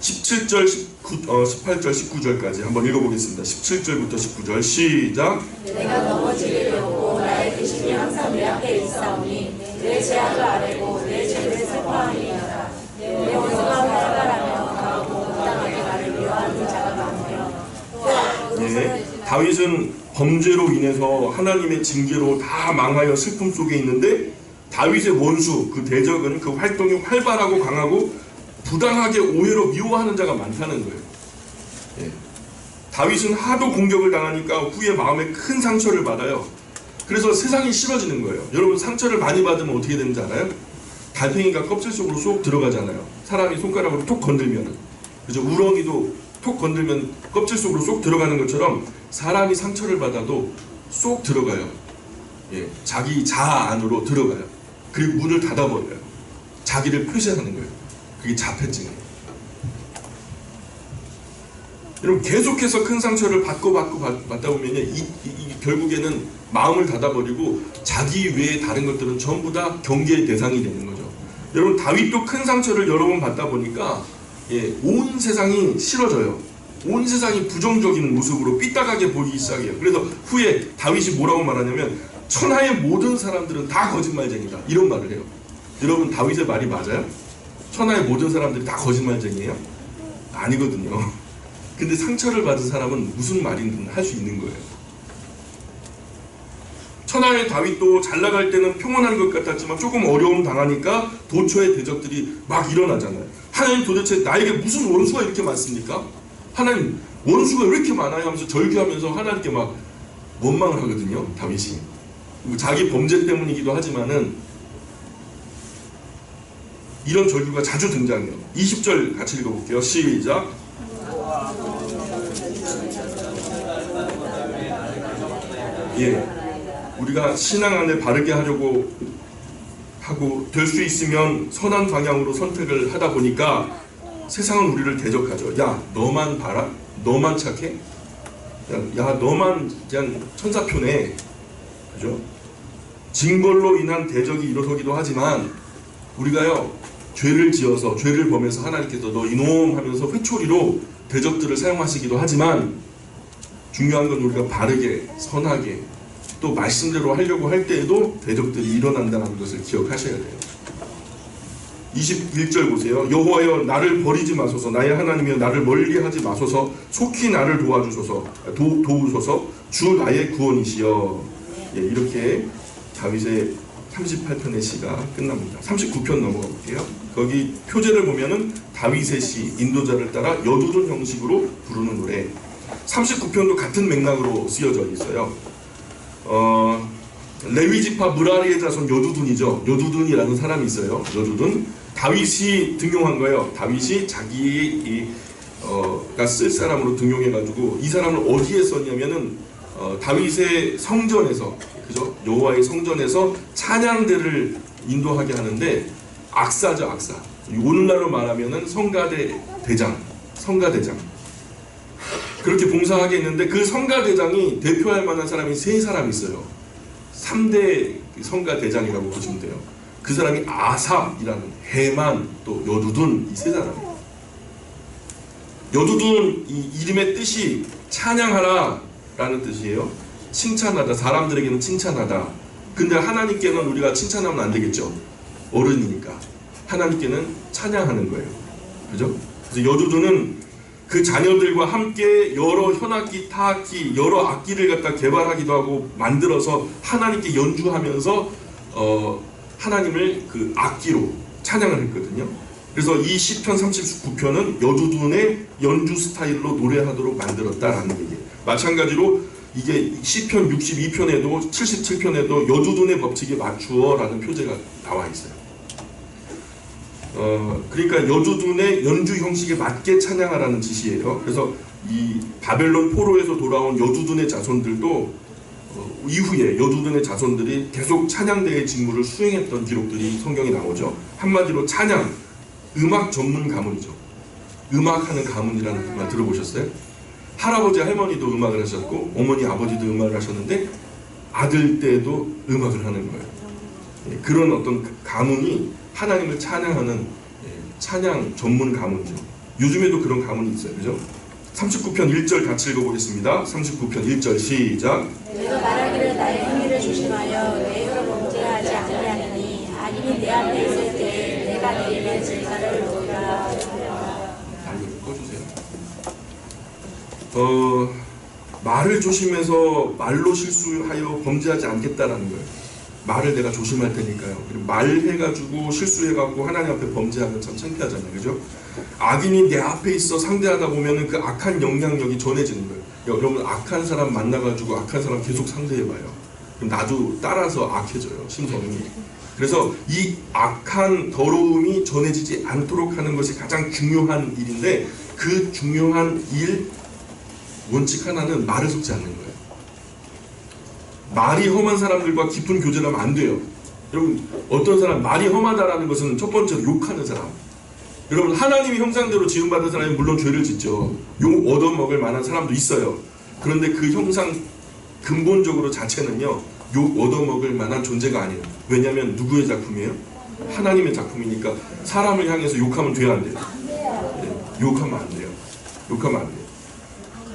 17절, 18절, 19절까지 한번 읽어보겠습니다. 17절부터 19절 시작. 내가 넘어지려고 나의 귀신이 항상 내 앞에 있사오니 내 죄악을 아뢰고 내 죄를 슬퍼하니이다. 내 원수가 활발하며 강하고 부당하게 나를 미워하는 자가 많으며. 네, 다윗은 범죄로 인해서 하나님의 징계로 다 망하여 슬픔 속에 있는데 다윗의 원수, 그 대적은 그 활동이 활발하고 강하고 부당하게 오해로 미워하는 자가 많다는 거예요. 예. 다윗은 하도 공격을 당하니까 후에 마음에 큰 상처를 받아요. 그래서 세상이 싫어지는 거예요. 여러분 상처를 많이 받으면 어떻게 되는지 알아요? 달팽이가 껍질 속으로 쏙 들어가잖아요. 사람이 손가락으로 톡 건들면, 그죠? 우렁이도 톡 건들면 껍질 속으로 쏙 들어가는 것처럼 사람이 상처를 받아도 쏙 들어가요. 예. 자기 자아 안으로 들어가요. 그리고 문을 닫아버려요. 자기를 표시하는 거예요. 그게 자폐증이에요. 여러분 계속해서 큰 상처를 받다 보면 결국에는 마음을 닫아버리고 자기 외에 다른 것들은 전부 다 경계의 대상이 되는 거죠. 여러분 다윗도 큰 상처를 여러 번 받다 보니까 온 세상이 싫어져요. 온 세상이 부정적인 모습으로 삐딱하게 보이기 시작해요. 그래서 후에 다윗이 뭐라고 말하냐면 천하의 모든 사람들은 다 거짓말쟁이다 이런 말을 해요. 여러분 다윗의 말이 맞아요? 천하의 모든 사람들이 다 거짓말쟁이에요? 아니거든요. 근데 상처를 받은 사람은 무슨 말이든 할 수 있는 거예요. 천하의 다윗도 잘 나갈 때는 평온한 것 같았지만 조금 어려움 당하니까 도처의 대적들이 막 일어나잖아요. 하나님 도대체 나에게 무슨 원수가 이렇게 많습니까? 하나님 원수가 왜 이렇게 많아요? 하면서 절규하면서 하나님께 막 원망을 하거든요. 다윗이. 자기 범죄 때문이기도 하지만은 이런 절규가 자주 등장해요. 20절 같이 읽어볼게요. 시작. 예, 우리가 신앙 안에 바르게 하려고 하고 될 수 있으면 선한 방향으로 선택을 하다 보니까 세상은 우리를 대적하죠. 야, 너만 봐라? 너만 착해? 야, 너만 그냥 천사표네. 그죠? 징벌로 인한 대적이 일어서기도 하지만 우리가요, 죄를 지어서 죄를 범해서 하나님께서 너 이놈 하면서 회초리로 대적들을 사용하시기도 하지만 중요한 건 우리가 바르게 선하게 또 말씀대로 하려고 할 때에도 대적들이 일어난다는 것을 기억하셔야 돼요. 21절 보세요. 여호와여 나를 버리지 마소서. 나의 하나님이여 나를 멀리하지 마소서. 속히 나를 도우소서. 주 나의 구원이시여. 예, 이렇게 다윗의 38편의 시가 끝납니다. 39편 넘어가 볼게요. 거기 표제를 보면은 다윗의 시, 인도자를 따라 여두둔 형식으로 부르는 노래. 39편도 같은 맥락으로 쓰여져 있어요. 레위지파 무라리의 자손 여두둔이죠. 여두둔이라는 사람이 있어요. 여두둔. 다윗이 등용한 거예요. 다윗이 자기가 쓸 사람으로 등용해가지고 이 사람을 어디에 썼냐면은 다윗의 성전에서, 그죠? 여호와의 성전에서 찬양대를 인도하게 하는데 악사죠, 악사. 오늘날로 말하면은 성가대장. 그렇게 봉사하게 했는데 그 성가대장이 대표할 만한 사람이 세 사람 있어요. 3대 성가대장이라고 보시면 돼요. 그 사람이 아삽이라는, 해만, 또 여두둔, 이 세 사람이에요. 여두둔 이 이름의 뜻이 찬양하라 라는 뜻이에요. 칭찬하다, 사람들에게는 칭찬하다. 근데 하나님께는 우리가 칭찬하면 안 되겠죠. 어른이니까. 하나님께는 찬양하는 거예요. 그죠? 그래서 여두둔은 그 자녀들과 함께 여러 현악기, 타악기, 여러 악기를 갖다 개발하기도 하고 만들어서 하나님께 연주하면서 하나님을 그 악기로 찬양을 했거든요. 그래서 이 시편 39편은 여두둔의 연주 스타일로 노래하도록 만들었다라는 얘기예요. 마찬가지로 이게 시편 62편에도 77편에도 여두둔의 법칙에 맞추어라는 표제가 나와 있어요. 그러니까 여두둔의 연주 형식에 맞게 찬양하라는 지시예요. 그래서 이 바벨론 포로에서 돌아온 여두둔의 자손들도 이후에 여두둔의 자손들이 계속 찬양대의 직무를 수행했던 기록들이 성경에 나오죠. 한마디로 찬양, 음악 전문 가문이죠. 음악하는 가문이라는 말 들어보셨어요? 할아버지 할머니도 음악을 하셨고 어머니 아버지도 음악을 하셨는데 아들 때도 음악을 하는 거예요. 그런 어떤 가문이 하나님을 찬양하는 찬양 전문 가문이죠. 요즘에도 그런 가문이 있어요. 그죠? 39편 1절 같이 읽어보겠습니다. 39편 1절 시작. 내가 말하기를 나의 행위를 조심하여 내 혀로 범죄하지 아니하리니 악인이 내 앞에 있을 때 내가 내 입에 질사를 놓으리라. 꺼주세요. 말을 조심해서 말로 실수하여 범죄하지 않겠다라는 거예요. 말을 내가 조심할 테니까요. 그리고 말해가지고 실수해가지고 하나님 앞에 범죄하면 참 창피하잖아요. 그죠? 악인이 내 앞에 있어 상대하다 보면은 그 악한 영향력이 전해지는 거예요. 여러분 악한 사람 만나가지고 악한 사람 계속 상대해봐요. 그럼 나도 따라서 악해져요. 심성이. 그래서 이 악한 더러움이 전해지지 않도록 하는 것이 가장 중요한 일인데 그 중요한 일 원칙 하나는 말을 섞지 않는 거예요. 말이 험한 사람들과 깊은 교제를 하면 안 돼요. 여러분 어떤 사람 말이 험하다라는 것은 첫 번째로 욕하는 사람. 여러분 하나님이 형상대로 지음받은 사람이 물론 죄를 짓죠. 욕 얻어먹을 만한 사람도 있어요. 그런데 그 형상 근본적으로 자체는요 욕 얻어먹을 만한 존재가 아니에요. 왜냐하면 누구의 작품이에요? 하나님의 작품이니까 사람을 향해서 욕하면 돼야 안 돼요? 네, 욕하면 안 돼요. 욕하면 안 돼요.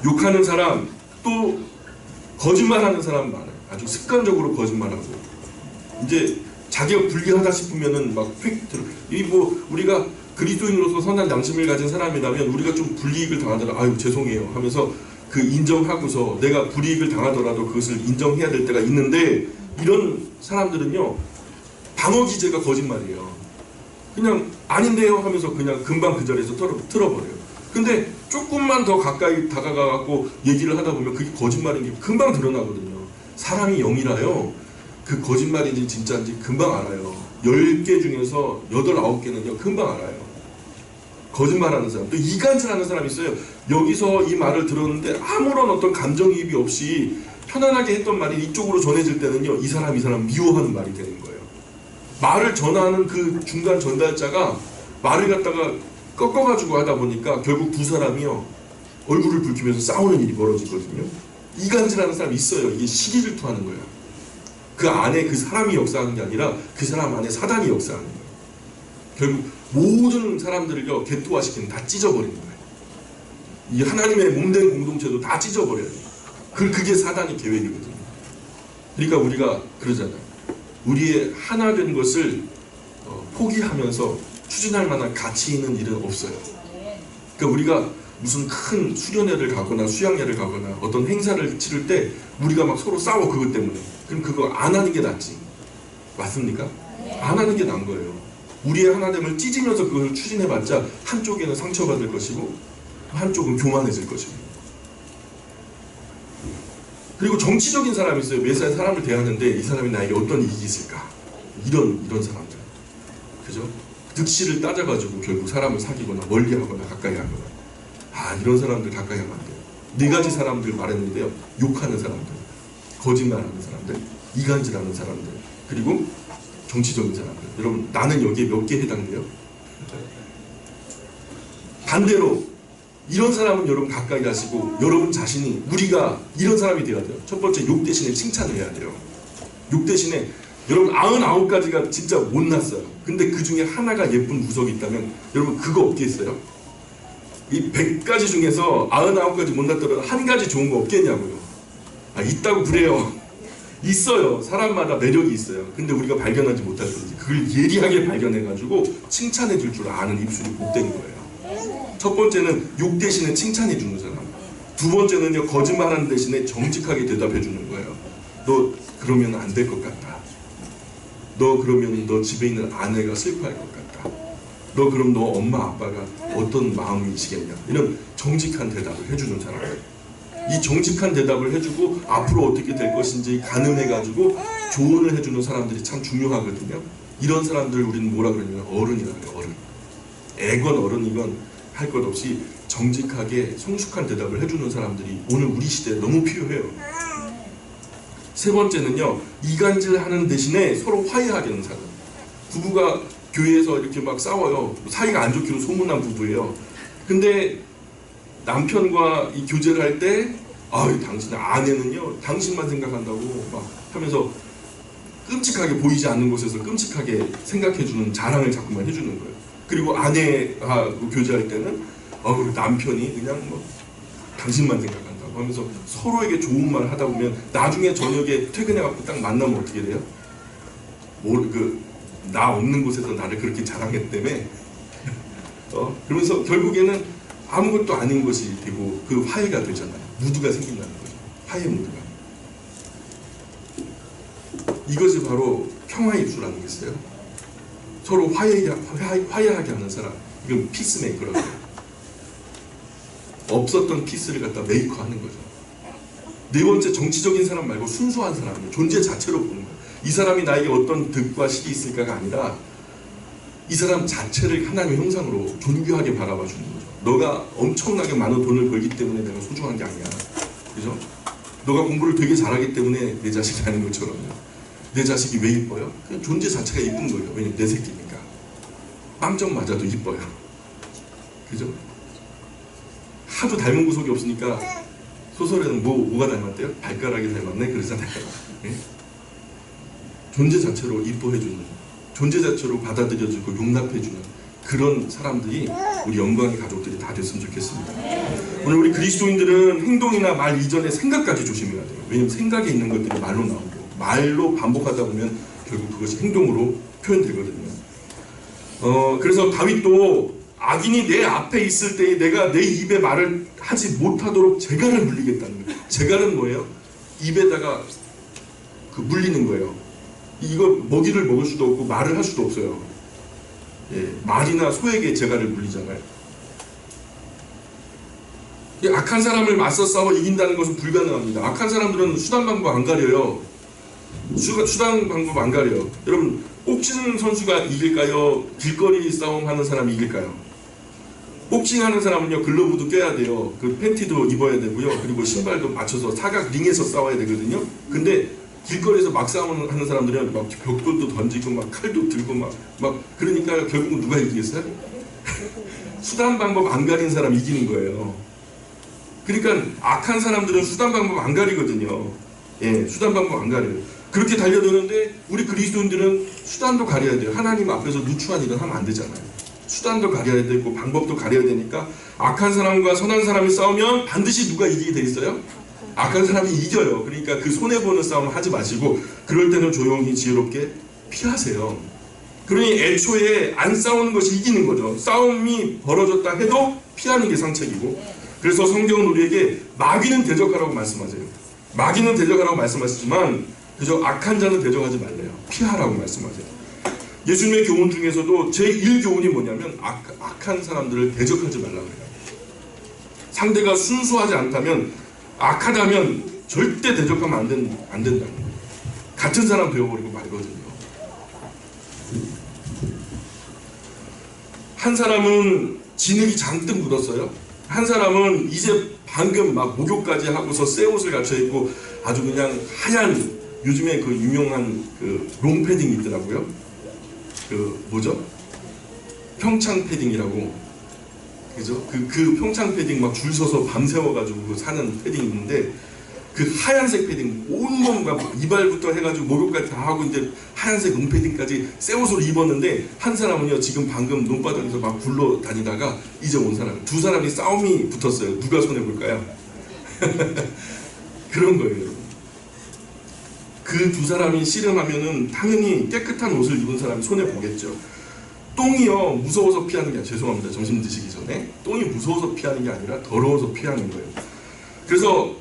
욕하는 사람 또 거짓말하는 사람 많아요. 아주 습관적으로 거짓말하고 이제 자기가 불리하다 싶으면은 막 팩트로 이 뭐 우리가 그리스도인으로서 선한 양심을 가진 사람이라면 우리가 좀 불이익을 당하더라 아유 죄송해요 하면서 그 인정하고서 내가 불이익을 당하더라도 그것을 인정해야 될 때가 있는데, 이런 사람들은요 방어 기제가 거짓말이에요. 그냥 아닌데요 하면서 그냥 금방 그 자리에서 틀어버려요. 근데 조금만 더 가까이 다가가갖고 얘기를 하다 보면 그게 거짓말인 게 금방 드러나거든요. 사람이 영이라요, 그 거짓말인지 진짜인지 금방 알아요. 10개 중에서 8, 9개는요 금방 알아요. 거짓말하는 사람, 또 이간질하는 사람이 있어요. 여기서 이 말을 들었는데 아무런 어떤 감정이입이 없이 편안하게 했던 말이 이쪽으로 전해질 때는요, 이 사람 미워하는 말이 되는 거예요. 말을 전하는 그 중간 전달자가 말을 갖다가 꺾어가지고 하다 보니까 결국 두 사람이요 얼굴을 붉히면서 싸우는 일이 벌어지거든요. 이간질하는 사람이 있어요. 이게 시기 질투하는 거예요. 그 안에 그 사람이 역사하는 게 아니라 그 사람 안에 사단이 역사하는 거예요. 결국 모든 사람들을요 겟토화시키는, 다 찢어버리는 거예요. 이 하나님의 몸된 공동체도 다 찢어버려요. 그게 사단의 계획이거든요. 그러니까 우리가 그러잖아요. 우리의 하나 된 것을 포기하면서 추진할 만한 가치 있는 일은 없어요. 그러니까 우리가 무슨 큰 수련회를 가거나 수양회를 가거나 어떤 행사를 치를 때 우리가 막 서로 싸워 그것 때문에, 그럼 그거 안 하는 게 낫지. 맞습니까? 안 하는 게 나은 거예요. 우리의 하나됨을 찢으면서 그걸 추진해봤자 한쪽에는 상처받을 것이고 한쪽은 교만해질 것이고. 그리고 정치적인 사람이 있어요. 매사에 사람을 대하는데 이 사람이 나에게 어떤 이익이 있을까? 이런 사람들, 그죠? 득실을 따져가지고 결국 사람을 사귀거나 멀리하거나 가까이 하거나. 이런 사람들 가까이 하면 안 돼요. 4가지 사람들 말했는데요, 욕하는 사람들, 거짓말하는 사람들, 이간질하는 사람들, 그리고 정치적인 사람들. 여러분, 나는 여기에 몇 개 해당돼요? 반대로 이런 사람은 여러분 가까이 하시고, 여러분 자신이, 우리가 이런 사람이 되어야 돼요. 첫 번째, 욕 대신에 칭찬을 해야 돼요. 욕 대신에, 여러분 99가지가 진짜 못났어요. 근데 그 중에 하나가 예쁜 구석이 있다면 여러분 그거 없겠어요? 이 100가지 중에서 99가지 못났더라도 한 가지 좋은 거 없겠냐고요. 있다고 그래요. 있어요. 사람마다 매력이 있어요. 근데 우리가 발견하지 못할 뿐이지, 그걸 예리하게 발견해가지고 칭찬해 줄 줄 아는 입술이 복된 거예요. 첫 번째는 욕 대신에 칭찬해 주는 사람. 두 번째는요, 거짓말하는 대신에 정직하게 대답해 주는 거예요. 너 그러면 안 될 것 같다. 너 그러면 너 집에 있는 아내가 슬퍼할 것 같다. 너 그럼 너 엄마 아빠가 어떤 마음이시겠냐. 이런 정직한 대답을 해주는 사람. 이 정직한 대답을 해주고 앞으로 어떻게 될 것인지 가늠해가지고 조언을 해주는 사람들이 참 중요하거든요. 이런 사람들 우리는 뭐라 그러냐면 어른이라고 해요. 어른. 애건 어른이건 할 것 없이 정직하게 성숙한 대답을 해주는 사람들이 오늘 우리 시대에 너무 필요해요. 세 번째는요, 이간질하는 대신에 서로 화해하게 하는 사람. 부부가 교회에서 이렇게 막 싸워요. 사이가 안 좋기로 소문난 부부예요. 근데 남편과 이 교제를 할 때, 당신 아내는요 당신만 생각한다고 막 하면서 끔찍하게 보이지 않는 곳에서 끔찍하게 생각해주는 자랑을 자꾸만 해주는 거예요. 그리고 아내와 교제할 때는 남편이 그냥 뭐 당신만 생각한다고 하면서 서로에게 좋은 말 하다 보면 나중에 저녁에 퇴근해갖고 딱 만나면 어떻게 돼요? 나 없는 곳에서 나를 그렇게 자랑했다며. 그러면서 결국에는 아무것도 아닌 것이 되고 그 화해가 되잖아요. 무드가 생긴다는 거죠. 화해 무드가. 이것이 바로 평화의 입수라는 게 있어요. 서로 화해하게 하는 사람. 이건 피스메이커라고 해요. 없었던 피스를 갖다 메이커하는 거죠. 네 번째, 정치적인 사람 말고 순수한 사람이에요. 존재 자체로 보는 거예요. 이 사람이 나에게 어떤 득과 실이 있을까가 아니라 이 사람 자체를 하나님의 형상으로 존귀하게 바라봐 주는 거죠. 너가 엄청나게 많은 돈을 벌기 때문에 내가 소중한 게 아니야. 그죠? 너가 공부를 되게 잘하기 때문에 내 자식이 아닌 것처럼요. 내 자식이 왜 이뻐요? 그냥 존재 자체가 이쁜 거예요. 왜냐면 내 새끼니까. 빵점 맞아도 이뻐요. 그죠? 하도 닮은 구석이 없으니까 소설에는 뭐가 닮았대요? 발가락이 닮았네? 그러잖아요. 예? 존재 자체로 이뻐해주는, 존재 자체로 받아들여주고 용납해주는 그런 사람들이 우리 영광의 가족들이 다 됐으면 좋겠습니다. 오늘 우리 그리스도인들은 행동이나 말 이전에 생각까지 조심해야 돼요. 왜냐면 생각에 있는 것들이 말로 나오고 말로 반복하다 보면 결국 그것이 행동으로 표현되거든요. 그래서 다윗도 악인이 내 앞에 있을 때에 내가 내 입에 말을 하지 못하도록 재갈을 물리겠다는 거예요. 재갈은 뭐예요? 입에다가 물리는 거예요. 이거 먹이를 먹을 수도 없고 말을 할 수도 없어요. 예, 말이나 소에게 재갈을 물리잖아요. 악한 사람을 맞서 싸워 이긴다는 것은 불가능합니다. 악한 사람들은 수단 방법 안 가려요. 수단 방법 안 가려요. 여러분, 복싱 선수가 이길까요? 길거리 싸움 하는 사람이 이길까요? 복싱 하는 사람은요, 글러브도 껴야 돼요. 그 팬티도 입어야 되고요. 그리고 신발도 맞춰서 사각 링에서 싸워야 되거든요. 근데 길거리에서 막 싸움 하는 사람들은 막 벽돌도 던지고 막 칼도 들고 막 그러니까 결국은 누가 이기겠어요? 수단 방법 안 가린 사람이 이기는 거예요. 그러니까 악한 사람들은 수단 방법 안 가리거든요. 예, 수단 방법 안 가려요. 그렇게 달려드는데 우리 그리스도인들은 수단도 가려야 돼요. 하나님 앞에서 누추한 일은 하면 안 되잖아요. 수단도 가려야 되고 방법도 가려야 되니까 악한 사람과 선한 사람이 싸우면 반드시 누가 이기게 돼 있어요? 악한 사람이 이겨요. 그러니까 그 손해보는 싸움 하지 마시고 그럴 때는 조용히 지혜롭게 피하세요. 그러니 애초에 안 싸우는 것이 이기는 거죠. 싸움이 벌어졌다 해도 피하는 게 상책이고, 그래서 성경은 우리에게 마귀는 대적하라고 말씀하세요. 마귀는 대적하라고 말씀하시지만 그저 악한 자는 대적하지 말래요. 피하라고 말씀하세요. 예수님의 교훈 중에서도 제1교훈이 뭐냐면 악한 사람들을 대적하지 말라고 해요. 상대가 순수하지 않다면, 악하다면 절대 대적하면 안 된다는 거예요. 같은 사람 되어버리고 말거든요. 한 사람은 진흙이 잔뜩 묻었어요. 한 사람은 이제 방금 막 목욕까지 하고서 새 옷을 갖춰 입고 아주 그냥 하얀, 요즘에 그 유명한 그 롱패딩 있더라고요. 그 뭐죠? 평창 패딩이라고, 그죠? 그 평창 패딩 막 줄 서서 밤새워가지고 사는 패딩 있는데, 그 하얀색 패딩 온몸 막 이발부터 해가지고 목욕까지 다 하고 이제 하얀색 롱패딩까지 새 옷을 입었는데, 한 사람은요 지금 방금 논바닥에서 막 굴러 다니다가 이제 온 사람, 두 사람이 싸움이 붙었어요. 누가 손해 볼까요? 그런 거예요, 여러분. 그 두 사람이 씨름하면은 당연히 깨끗한 옷을 입은 사람이 손해 보겠죠. 똥이요 무서워서 피하는 게 아니라, 죄송합니다, 점심 드시기 전에, 똥이 무서워서 피하는 게 아니라 더러워서 피하는 거예요. 그래서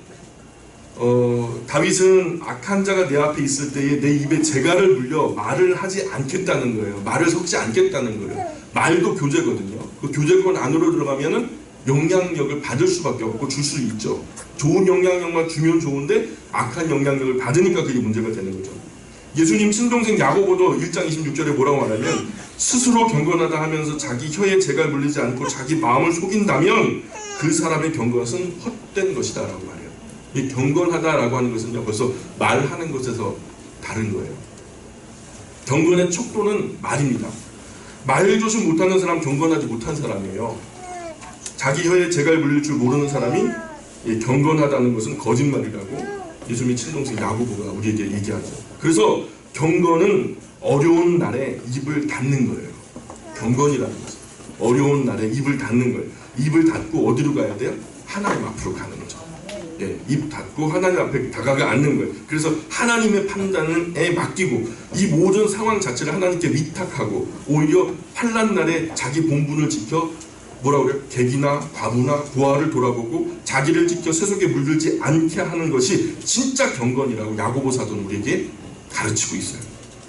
다윗은 악한 자가 내 앞에 있을 때에 내 입에 재갈을 물려 말을 하지 않겠다는 거예요. 말을 섞지 않겠다는 거예요. 말도 교제거든요. 그 교제권 안으로 들어가면은 영향력을 받을 수밖에 없고 줄 수 있죠. 좋은 영향력만 주면 좋은데 악한 영향력을 받으니까 그게 문제가 되는 거죠. 예수님 친동생 야고보도 1장 26절에 뭐라고 말하면, 스스로 경건하다 하면서 자기 혀에 재갈 물리지 않고 자기 마음을 속인다면 그 사람의 경건은 헛된 것이다 라고 말해요. 이 경건하다라고 하는 것은요, 벌써 말하는 것에서 다른 거예요. 경건의 척도는 말입니다. 말조차 못하는 사람 경건하지 못한 사람이에요. 자기 혀에 재갈 물릴 줄 모르는 사람이 경건하다는 것은 거짓말이라고 예수님의 친동생 야고보가 우리에게 얘기하죠. 그래서 경건은 어려운 날에 입을 닫는 거예요. 경건이라는 것은 어려운 날에 입을 닫는 거예요. 입을 닫고 어디로 가야 돼요? 하나님 앞으로 가는 거죠. 예, 입 닫고 하나님 앞에 다가가 앉는 거예요. 그래서 하나님의 판단에 맡기고 이 모든 상황 자체를 하나님께 위탁하고, 오히려 환난 날에 자기 본분을 지켜 뭐라 그래요? 객이나 과부나 부하를 돌아보고 자기를 지켜 세속에 물들지 않게 하는 것이 진짜 경건이라고 야고보 사도는 우리에게 가르치고 있어요.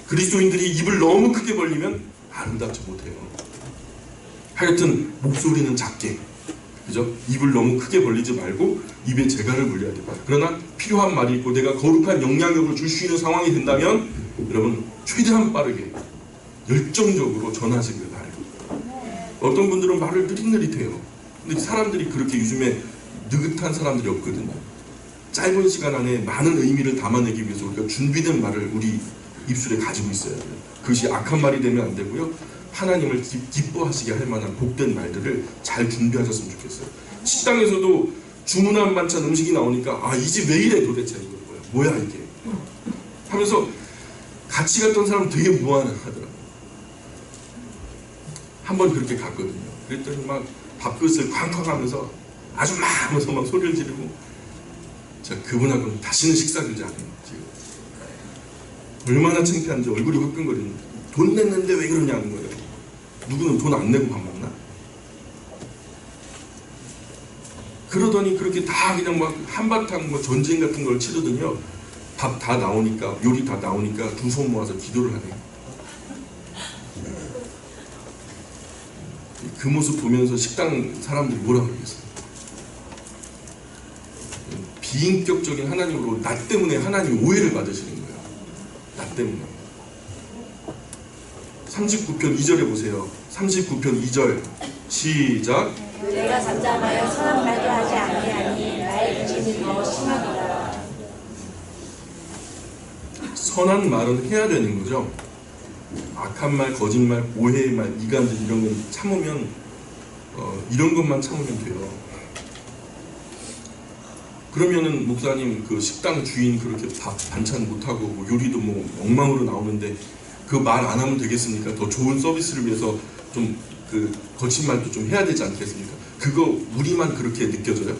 그리스도인들이 입을 너무 크게 벌리면 아름답지 못해요. 하여튼 목소리는 작게, 그죠? 입을 너무 크게 벌리지 말고 입에 재갈을 물려야 돼요. 그러나 필요한 말이 있고 내가 거룩한 영향력을 줄 수 있는 상황이 된다면 여러분 최대한 빠르게 열정적으로 전하시길 바라요. 어떤 분들은 말을 느릿느릿해요. 근데 사람들이 그렇게 요즘에 느긋한 사람들이 없거든요. 짧은 시간 안에 많은 의미를 담아내기 위해서 우리가 준비된 말을 우리 입술에 가지고 있어야 돼요. 그것이 악한 말이 되면 안 되고요. 하나님을 기뻐하시게 할 만한 복된 말들을 잘 준비하셨으면 좋겠어요. 식당에서도 주문한 반찬 음식이 나오니까 이 집 왜 이래 도대체, 이거 뭐야 이게 하면서 같이 갔던 사람 되게 무안하더라고요. 한번 그렇게 갔거든요. 그랬더니 막 밥그릇을 쾅쾅 하면서 아줌마 하면서 막 소리를 지르고, 제가 그분하고는 다시는 식사 주지 않아요. 지금 얼마나 창피한지 얼굴이 화끈거리는데, 돈 냈는데 왜 그러냐는 거예요. 누구는 돈 안 내고 밥 먹나? 그러더니 그렇게 다 그냥 막 한바탕 뭐 전쟁 같은 걸 치르더니요. 밥 다 나오니까, 요리 다 나오니까 두 손 모아서 기도를 하네요. 그 모습 보면서 식당 사람들이 뭐라 그러겠어요? 비인격적인 하나님으로 나 때문에 하나님 오해를 받으시는 거예요. 나 때문에. 39편 2절에 보세요. 39편 2절 시작. 내가 잠잠하여 선한 말도 하지 아니하니 나의 죄는 더 심하도다. 선한 말은 해야 되는 거죠. 악한 말, 거짓말, 오해의 말, 이간질 이런 건 참으면 이런 것만 참으면 돼요. 그러면은 목사님 그 식당 주인 그렇게 밥 반찬 못하고 뭐 요리도 뭐 엉망으로 나오는데 그 말 안 하면 되겠습니까? 더 좋은 서비스를 위해서 좀 그 거친 말도 좀 해야 되지 않겠습니까? 그거 우리만 그렇게 느껴져요?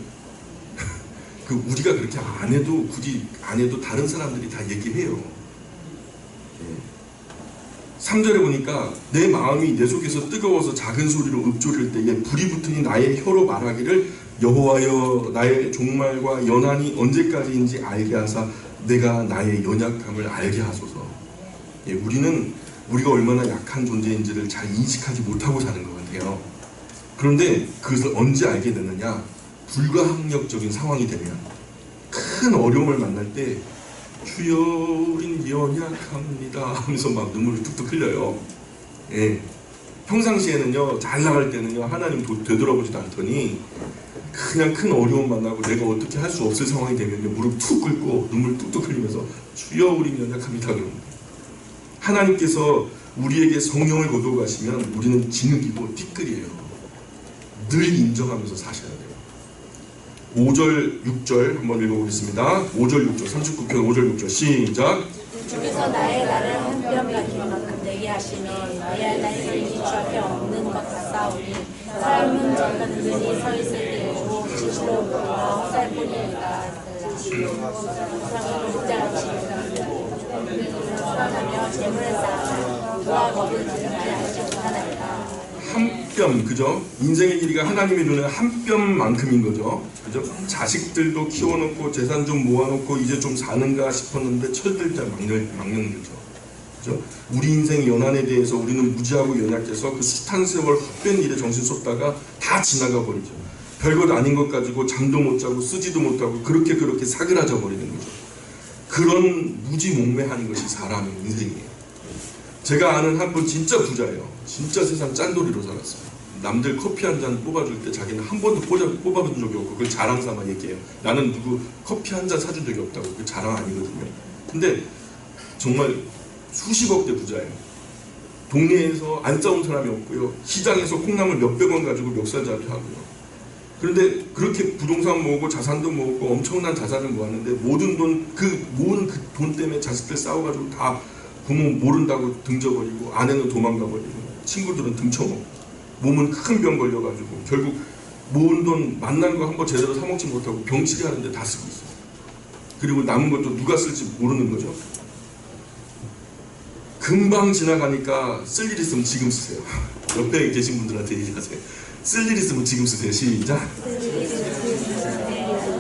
그 우리가 그렇게 안 해도 굳이 안 해도 다른 사람들이 다 얘기해요. 3절에 보니까 내 마음이 내 속에서 뜨거워서 작은 소리로 읊조릴 때에 불이 붙으니 나의 혀로 말하기를 여호와여 나의 종말과 연한이 언제까지인지 알게 하사 내가 나의 연약함을 알게 하소서. 우리가 얼마나 약한 존재인지를 잘 인식하지 못하고 사는 것 같아요. 그런데 그것을 언제 알게 되느냐? 불가항력적인 상황이 되면, 큰 어려움을 만날 때 주여 우린 연약합니다 하면서 막 눈물을 뚝뚝 흘려요. 예. 평상시에는요, 잘 나갈 때는요, 하나님 되돌아보지도 않더니 그냥 큰 어려움 만나고 내가 어떻게 할 수 없을 상황이 되면요, 무릎 툭 꿇고 눈물 뚝뚝 흘리면서 주여 우린 연약합니다 그럽니다. 하나님께서 우리에게 성령을 거두어가시면 우리는 진흙이고 띠끌이에요. 늘 인정하면서 사셔야 돼요. 5절, 6절 한번 읽어보겠습니다. 5절, 6절, 39편 5절, 6절 시작. 주께서 나의 날을 한 뼘 같은 만큼 되게 하시니 내할 날이 주 앞에 없는 것 같사오니 사람은 든든히 서 있을 때에도 지시로 보아 헛살뿐이니라. 우상은 목자같이 불안하며 재물을 쌓아 그와 거둘 지름을 알지 못하나이다. 한 뼘, 그죠? 인생의 길이가 하나님의 눈에 한 뼘만큼인 거죠. 그죠? 자식들도 키워놓고 재산 좀 모아놓고 이제 좀 사는가 싶었는데 철들자 막는 거죠. 그죠? 우리 인생 연한에 대해서 우리는 무지하고 연약해서 그 숱한 세월 헛된 일에 정신 쏟다가 다 지나가 버리죠. 별것 아닌 것 가지고 잠도 못 자고 쓰지도 못하고 그렇게 사그라져 버리는 거죠. 그런 무지몽매하는 것이 사람의 인생이에요. 제가 아는 한 분 진짜 부자예요. 진짜 세상 짠돌이로 살았어요. 남들 커피 한 잔 뽑아줄 때 자기는 한 번도 뽑아본 적이 없고 그걸 자랑 삼아 얘기해요. 나는 누구 커피 한 잔 사준 적이 없다고. 그 자랑 아니거든요. 근데 정말 수십억대 부자예요. 동네에서 안 싸운 사람이 없고요. 시장에서 콩나물 몇백 원 가지고 멱살잡이 하고요. 그런데 그렇게 부동산 모으고 자산도 모으고 엄청난 자산을 모았는데 모든 돈 그 돈 때문에 자식들 싸워가지고 다 부모 모른다고 등져버리고 아내는 도망가버리고 친구들은 등쳐먹고 몸은 큰 병 걸려가지고 결국 모은 돈 만난 거 한 번 제대로 사먹지 못하고 병치레 하는데 다 쓰고 있어요. 그리고 남은 것도 누가 쓸지 모르는 거죠. 금방 지나가니까 쓸 일 있으면 지금 쓰세요. 옆에 계신 분들한테 얘기하세요. 쓸 일 있으면 지금 쓰세요. 시작.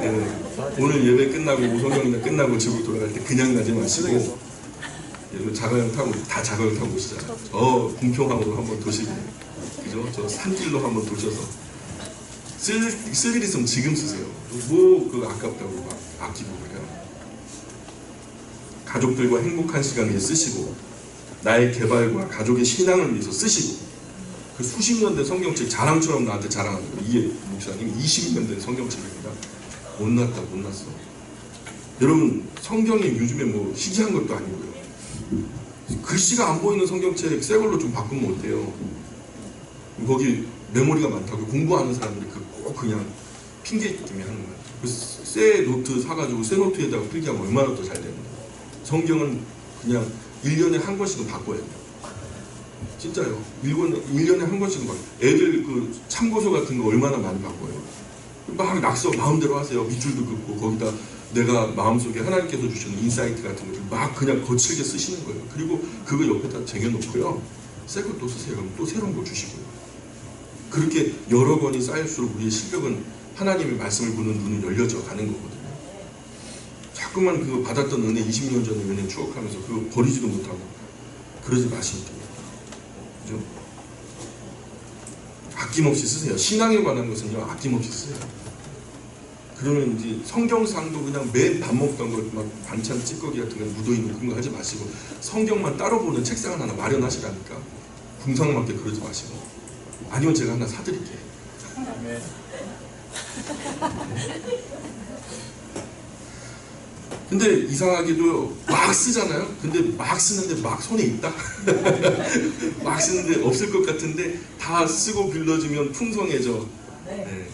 네, 오늘 예배 끝나고 오성경이나 끝나고 집으로 돌아갈 때 그냥 가지 마시고 여러분 자가용 타고 다 자가용 타고 오시잖아요. 저 궁평항으로 한번 도시고 그죠? 저 산길로 한번 도셔서 쓸 일 있으면 지금 쓰세요. 뭐 그거 아깝다고 막 아끼고 그래요. 가족들과 행복한 시간 위해 쓰시고 나의 개발과 가족의 신앙을 위해서 쓰시고 그 수십 년 된 성경책 자랑처럼 나한테 자랑하는 거예요. 이게 목사님 20년 된 성경책입니다. 못났다 못났어. 여러분 성경이 요즘에 뭐 희귀한 것도 아니고요. 글씨가 안 보이는 성경책 새 걸로 좀 바꾸면 어때요? 거기 메모리가 많다고 공부하는 사람들이 꼭 그냥 핑계 때문에 하는 거예요. 새 노트 사가지고 새 노트에다가 필기하면 얼마나 더 잘 되는데. 성경은 그냥 1년에 한 권씩은 바꿔야 돼요. 진짜요. 1년에 한 권씩은 바꿔요. 애들 그 참고서 같은 거 얼마나 많이 바꿔요. 막 낙서 마음대로 하세요. 밑줄도 긋고 거기다 내가 마음속에 하나님께서 주시는 인사이트 같은 것들 막 그냥 거칠게 쓰시는 거예요. 그리고 그거 옆에다 쟁여놓고요. 새 거 또 쓰세요. 그럼 또 새로운 거 주시고요. 그렇게 여러 권이 쌓일수록 우리의 실력은 하나님의 말씀을 보는 눈이 열려져 가는 거거든요. 자꾸만 그 받았던 은혜, 20년 전의 은혜 추억하면서 그거 버리지도 못하고 그러지 마시면 됩니다. 그죠? 아낌없이 쓰세요. 신앙에 관한 것은요, 아낌없이 쓰세요. 그러면 이제 성경상도 그냥 매일 밥 먹던 거 막 반찬 찌꺼기 같은 거 묻어있는 그런 거 하지 마시고 성경만 따로 보는 책상을 하나 마련하시라니까. 궁상맞게 그러지 마시고. 아니면 제가 하나 사드릴게요. 근데 이상하게도 막 쓰잖아요. 근데 막 쓰는데 막 손에 있다. 막 쓰는데 없을 것 같은데 다 쓰고 빌려주면 풍성해져. 네.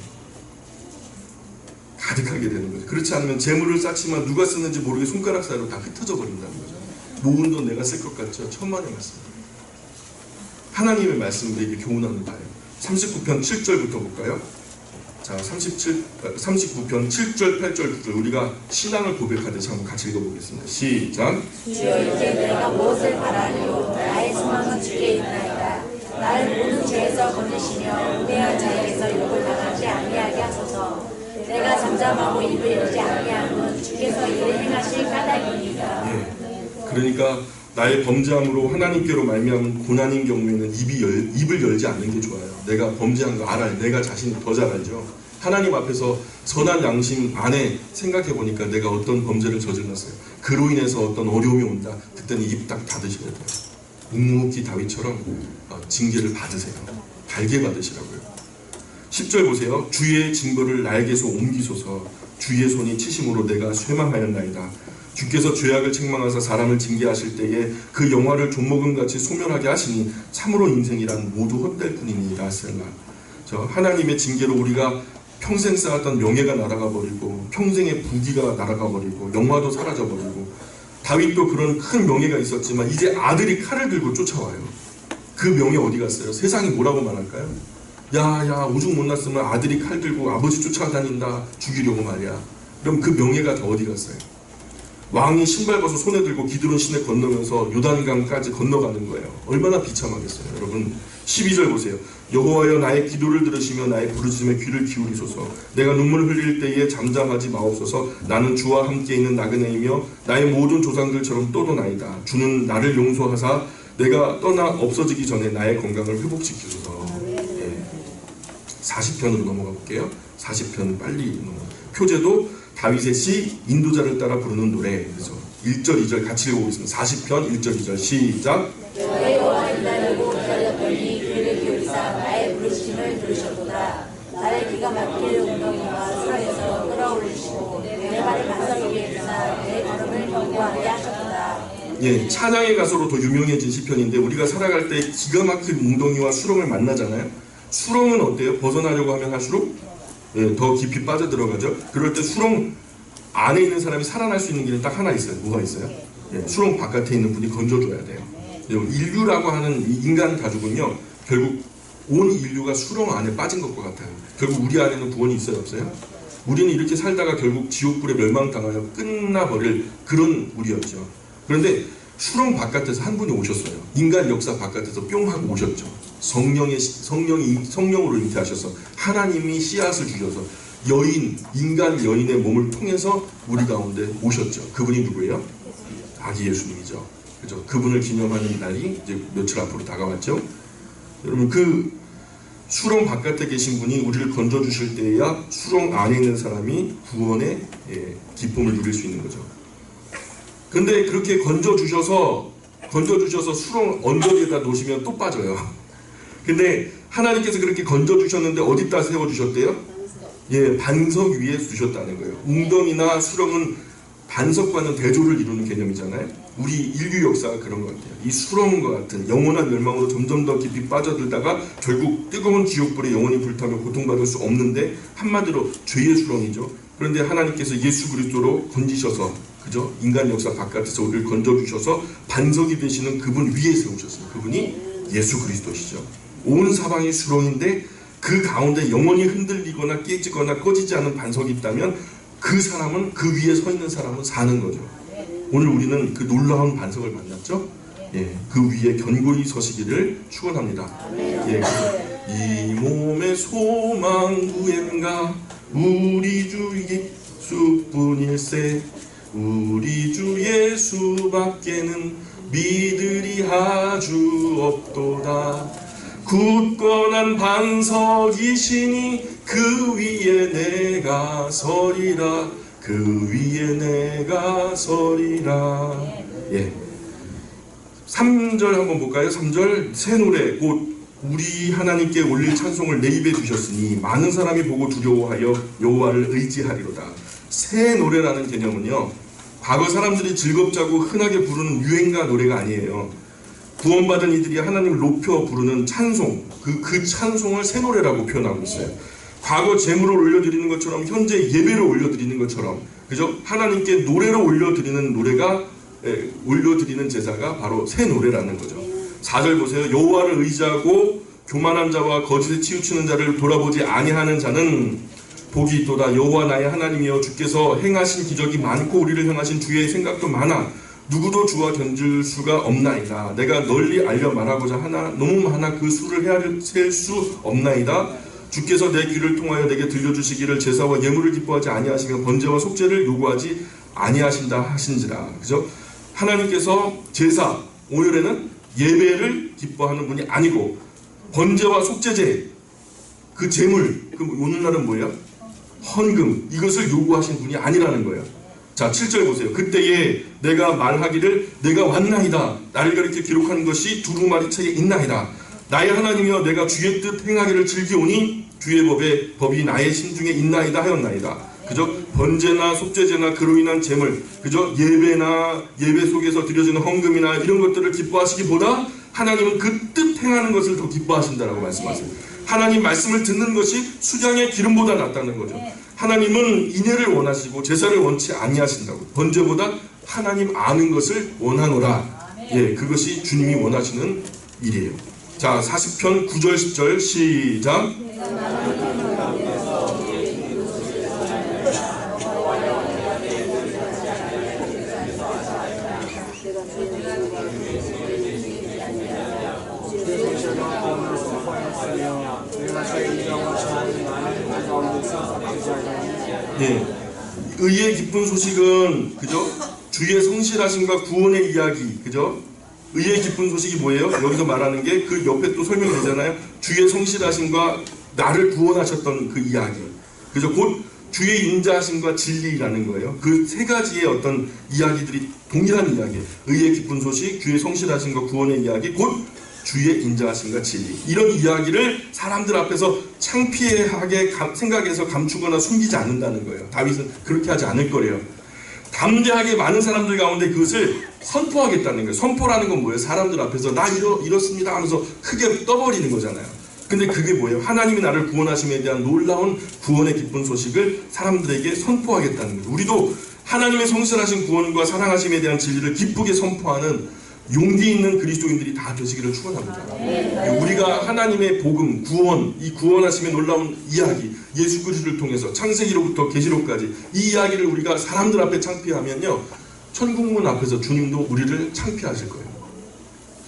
가득하게 되는 거죠. 그렇지 않으면 재물을 쌓지만 누가 쓰는지 모르게 손가락 사이로 다 흩어져 버린다는 거죠. 모은 돈 내가 쓸 것 같죠. 천만의 말씀. 하나님의 말씀 우리에게 교훈하는 바예요. 39편 7절부터 볼까요? 자, 39편 7절 8절 9절 우리가 신앙을 고백하듯이 한번 같이 읽어보겠습니다. 시작. 주여 이제 내가 무엇을 바라리요 나의 소망은 주께 있나이다. 나를 모든 죄에서 건지시며 우매한 자에게서 욕을 당하지 아니하게 하소서. 내가 잠잠하고 입을 열지 아니함은 주께서 이를 행하실 까닭이니이다. 예. 그러니까 나의 범죄함으로 하나님께로 말미암은 고난인 경우에는 입을 열지 않는 게 좋아요. 내가 범죄한 거 알아요. 내가 자신이 더 잘 알죠. 하나님 앞에서 선한 양심 안에 생각해 보니까 내가 어떤 범죄를 저질렀어요. 그로 인해서 어떤 어려움이 온다. 그때는 입 딱 닫으셔야 돼요. 묵묵히 다윗처럼 징계를 받으세요. 달게 받으시라고요. 10절 보세요. 주의 징벌을 나에게서 옮기소서. 주의 손이 치심으로 내가 쇠망하였나이다. 주께서 죄악을 책망하사 사람을 징계하실 때에 그 영화를 좀먹음같이 소멸하게 하시니 참으로 인생이란 모두 헛될 뿐이니라. 셀라. 하나님의 징계로 우리가 평생 쌓았던 명예가 날아가 버리고 평생의 부귀가 날아가 버리고 영화도 사라져 버리고 다윗도 그런 큰 명예가 있었지만 이제 아들이 칼을 들고 쫓아와요. 그 명예 어디 갔어요? 세상이 뭐라고 말할까요? 야 오죽 못났으면 아들이 칼 들고 아버지 쫓아다닌다 죽이려고 말이야. 그럼 그 명예가 다 어디 갔어요? 왕이 신발 벗어 손에 들고 기드론 시내 건너면서 요단강까지 건너가는 거예요. 얼마나 비참하겠어요. 여러분 12절 보세요. 여호와여 나의 기도를 들으시며 나의 부르짖음에 귀를 기울이소서. 내가 눈물을 흘릴 때에 잠잠하지 마옵소서. 나는 주와 함께 있는 나그네이며 나의 모든 조상들처럼 떠도나이다. 주는 나를 용서하사 내가 떠나 없어지기 전에 나의 건강을 회복시키소서. 40편으로 넘어가 볼게요. 40편 빨리 넘어가. 표제도 다윗의 시 인도자를 따라 부르는 노래. 그래서 1절 2절 같이 읽어보겠습니다. 40편 1절 2절 시작. 여호와 기다리고 기다렸더니 귀를 기울이사 나의 부르심을 들으셨도다. 나를 기가 막힐 웅덩이와 수렁에서 끌어올리시고 내 발을 반석 위에 두사 내 걸음을 견고하게 하셨도다. 예, 찬양의 가수로 더 유명해진 시편인데 우리가 살아갈 때 기가 막힐 웅덩이와 수렁을 만나잖아요. 수렁은 어때요? 벗어나려고 하면 할수록 더 깊이 빠져들어가죠. 그럴 때 수렁 안에 있는 사람이 살아날 수 있는 길은 딱 하나 있어요. 뭐가 있어요? 수렁 바깥에 있는 분이 건져줘야 돼요. 인류라고 하는 이 인간 가족은요, 결국 온 인류가 수렁 안에 빠진 것과 같아요. 결국 우리 안에는 구원이 있어요, 없어요? 우리는 이렇게 살다가 결국 지옥불에 멸망당하여 끝나버릴 그런 우리였죠. 그런데 수렁 바깥에서 한 분이 오셨어요. 인간 역사 바깥에서 뿅 하고 오셨죠. 성령으로 잉태하셔서 하나님이 씨앗을 주셔서 인간 여인의 몸을 통해서 우리 가운데 오셨죠. 그분이 누구예요? 아기 예수님이죠. 그죠? 그분을 기념하는 날이 이제 며칠 앞으로 다가왔죠. 여러분 그 수렁 바깥에 계신 분이 우리를 건져주실 때에야 수렁 안에 있는 사람이 구원의 기쁨을 누릴 수 있는 거죠. 근데 그렇게 건져주셔서 수렁 언덕에다 놓으시면 또 빠져요. 근데 하나님께서 그렇게 건져주셨는데 어디다 세워주셨대요? 반석 위에 두셨다는 거예요. 웅덩이나 수렁은 반석과는 대조를 이루는 개념이잖아요. 우리 인류 역사가 그런 것 같아요. 이 수렁과 같은 영원한 멸망으로 점점 더 깊이 빠져들다가 결국 뜨거운 지옥불에 영원히 불타며 고통받을 수 없는데 한마디로 죄의 수렁이죠. 그런데 하나님께서 예수 그리스도로 건지셔서 그죠? 인간 역사 바깥에서 우리를 건져주셔서 반석이 되시는 그분 위에 세우셨어요. 그분이 예수 그리스도시죠. 온 사방이 수렁인데 그 가운데 영원히 흔들리거나 깨지거나 꺼지지 않은 반석이 있다면 그 사람은 그 위에 서 있는 사람은 사는 거죠. 오늘 우리는 그 놀라운 반석을 만났죠. 그 위에 견고히 서시기를 축원합니다. 이 몸의 소망 구엠가 우리 주 예수뿐일세. 우리 주 예수밖에는 믿으리 아주 없도다. 굳건한 반석이시니 그 위에 내가 서리라. 그 위에 내가 서리라. 예. 3절 한번 볼까요? 3절 새 노래 곧 우리 하나님께 올릴 찬송을 내 입에 두셨으니 많은 사람이 보고 두려워하여 여호와를 의지하리로다. 새 노래라는 개념은요, 과거 사람들이 즐겁자고 흔하게 부르는 유행가 노래가 아니에요. 구원받은 이들이 하나님을 높여 부르는 찬송, 그 찬송을 새 노래라고 표현하고 있어요. 과거 제물을 올려드리는 것처럼 현재 예배를 올려드리는 것처럼, 그죠? 하나님께 노래로 올려드리는 노래가, 올려드리는 제사가 바로 새 노래라는 거죠. 4절 보세요. 여호와를 의지하고 교만한 자와 거짓에 치우치는 자를 돌아보지 아니하는 자는 복이 있도다. 여호와 나의 하나님이여 주께서 행하신 기적이 많고 우리를 향하신 주의 생각도 많아 누구도 주와 견줄 수가 없나이다. 내가 널리 알려 말하고자 하나 너무 많아 그 수를 셀 수 없나이다. 주께서 내 귀를 통하여 내게 들려주시기를 제사와 예물을 기뻐하지 아니하시며 번제와 속죄를 요구하지 아니하신다 하신지라. 그죠? 하나님께서 제사, 오늘에는 예배를 기뻐하는 분이 아니고 번제와 속죄제, 그 제물, 그 오늘날은 뭐예요? 헌금, 이것을 요구하신 분이 아니라는 거예요. 자, 7절 보세요. 그때에 내가 말하기를 내가 왔나이다. 나를 가리켜 기록하는 것이 두루마리책에 있나이다. 나의 하나님이여 내가 주의 뜻 행하기를 즐기오니 주의 법이 나의 심중에 있나이다 하였나이다. 그저 번제나 속죄제나 그로 인한 제물, 그저 예배나 예배 속에서 드려지는 헌금이나 이런 것들을 기뻐하시기보다 하나님은 그 뜻 행하는 것을 더 기뻐하신다라고 말씀하세요. 하나님 말씀을 듣는 것이 수장의 기름보다 낫다는 거죠. 하나님은 인애를 원하시고 제사를 원치 아니하신다고. 번제보다 하나님 아는 것을 원하노라. 예, 그것이 주님이 원하시는 일이에요. 자, 40편 9절 10절 시작. 예, 의의 기쁜 소식은 그죠? 주의 성실하심과 구원의 이야기, 그죠? 의의 기쁜 소식이 뭐예요? 여기서 말하는 게 그 옆에 또 설명되잖아요. 주의 성실하심과 나를 구원하셨던 그 이야기, 그죠? 곧 주의 인자하심과 진리라는 거예요. 그 세 가지의 어떤 이야기들이 동일한 이야기. 의의 기쁜 소식, 주의 성실하심과 구원의 이야기, 곧 주의 인자하심과 진리. 이런 이야기를 사람들 앞에서 창피하게 생각해서 감추거나 숨기지 않는다는 거예요. 다윗은 그렇게 하지 않을 거래요. 담대하게 많은 사람들 가운데 그것을 선포하겠다는 거예요. 선포라는 건 뭐예요? 사람들 앞에서 나 이렇습니다 하면서 크게 떠버리는 거잖아요. 근데 그게 뭐예요? 하나님이 나를 구원하심에 대한 놀라운 구원의 기쁜 소식을 사람들에게 선포하겠다는 거예요. 우리도 하나님의 성실하신 구원과 사랑하심에 대한 진리를 기쁘게 선포하는 용기 있는 그리스도인들이 다 되시기를 축원합니다. 우리가 하나님의 복음, 구원, 이 구원하심의 놀라운 이야기, 예수 그리스도를 통해서 창세기로부터 계시록까지 이 이야기를 우리가 사람들 앞에 창피하면요, 천국문 앞에서 주님도 우리를 창피하실 거예요.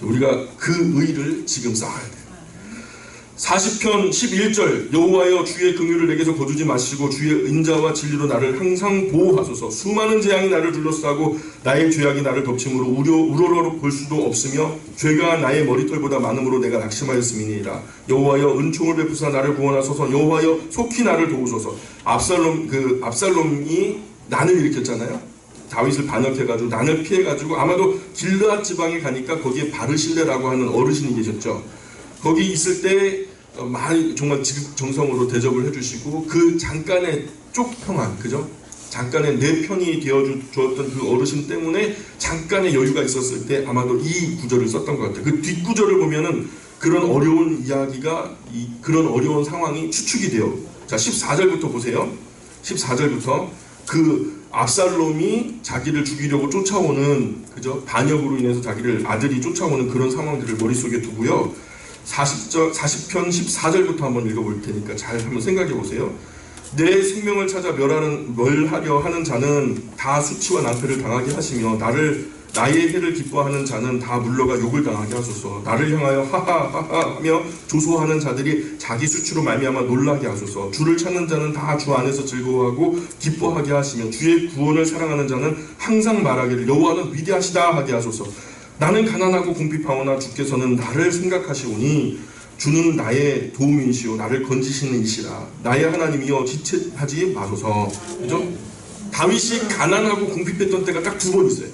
우리가 그 의를 지금 쌓아야 돼요. 40편 11절 여호와여 주의 긍휼을 내게서 거두지 마시고 주의 인자와 진리로 나를 항상 보호하소서. 수많은 재앙이 나를 둘러싸고 나의 죄악이 나를 덮침으로 우러러 볼 수도 없으며 죄가 나의 머리털보다 많음으로 내가 낙심하였음이니이다. 여호와여 은총을 베푸사 나를 구원하소서. 여호와여 속히 나를 도우소서. 압살롬이 난을 일으켰잖아요. 다윗을 반역해가지고 난을 피해가지고 아마도 길르앗 지방에 가니까 거기에 바르실레라고 하는 어르신이 계셨죠. 거기 있을 때 많이 정말 정성으로 대접을 해주시고 그 잠깐의 쪽평안, 그죠? 잠깐의 내 편이 되어주었던 그 어르신 때문에 잠깐의 여유가 있었을 때 아마도 이 구절을 썼던 것 같아요. 그 뒷구절을 보면은 그런 어려운 이야기가, 그런 어려운 상황이 추측이 돼요. 자, 14절부터 보세요. 14절부터 그 압살롬이 자기를 죽이려고 쫓아오는, 그죠? 반역으로 인해서 아들이 쫓아오는 그런 상황들을 머릿속에 두고요. 40편 14절부터 한번 읽어볼 테니까 잘 한번 생각해 보세요. 내 생명을 찾아 멸하려 하는 자는 다 수치와 낭패를 당하게 하시며 나의 해를 기뻐하는 자는 다 물러가 욕을 당하게 하소서. 나를 향하여 하하하하 하며 조소하는 자들이 자기 수치로 말미암아 놀라게 하소서. 주를 찾는 자는 다 주 안에서 즐거워하고 기뻐하게 하시며 주의 구원을 사랑하는 자는 항상 말하기를 여호와는 위대하시다 하게 하소서. 나는 가난하고 궁핍하오나 주께서는 나를 생각하시오니 주는 나의 도움이시오 나를 건지시는 이시라. 나의 하나님이여 지체하지 마소서. 그죠? 다윗이 가난하고 궁핍했던 때가 딱 두 번 있어요.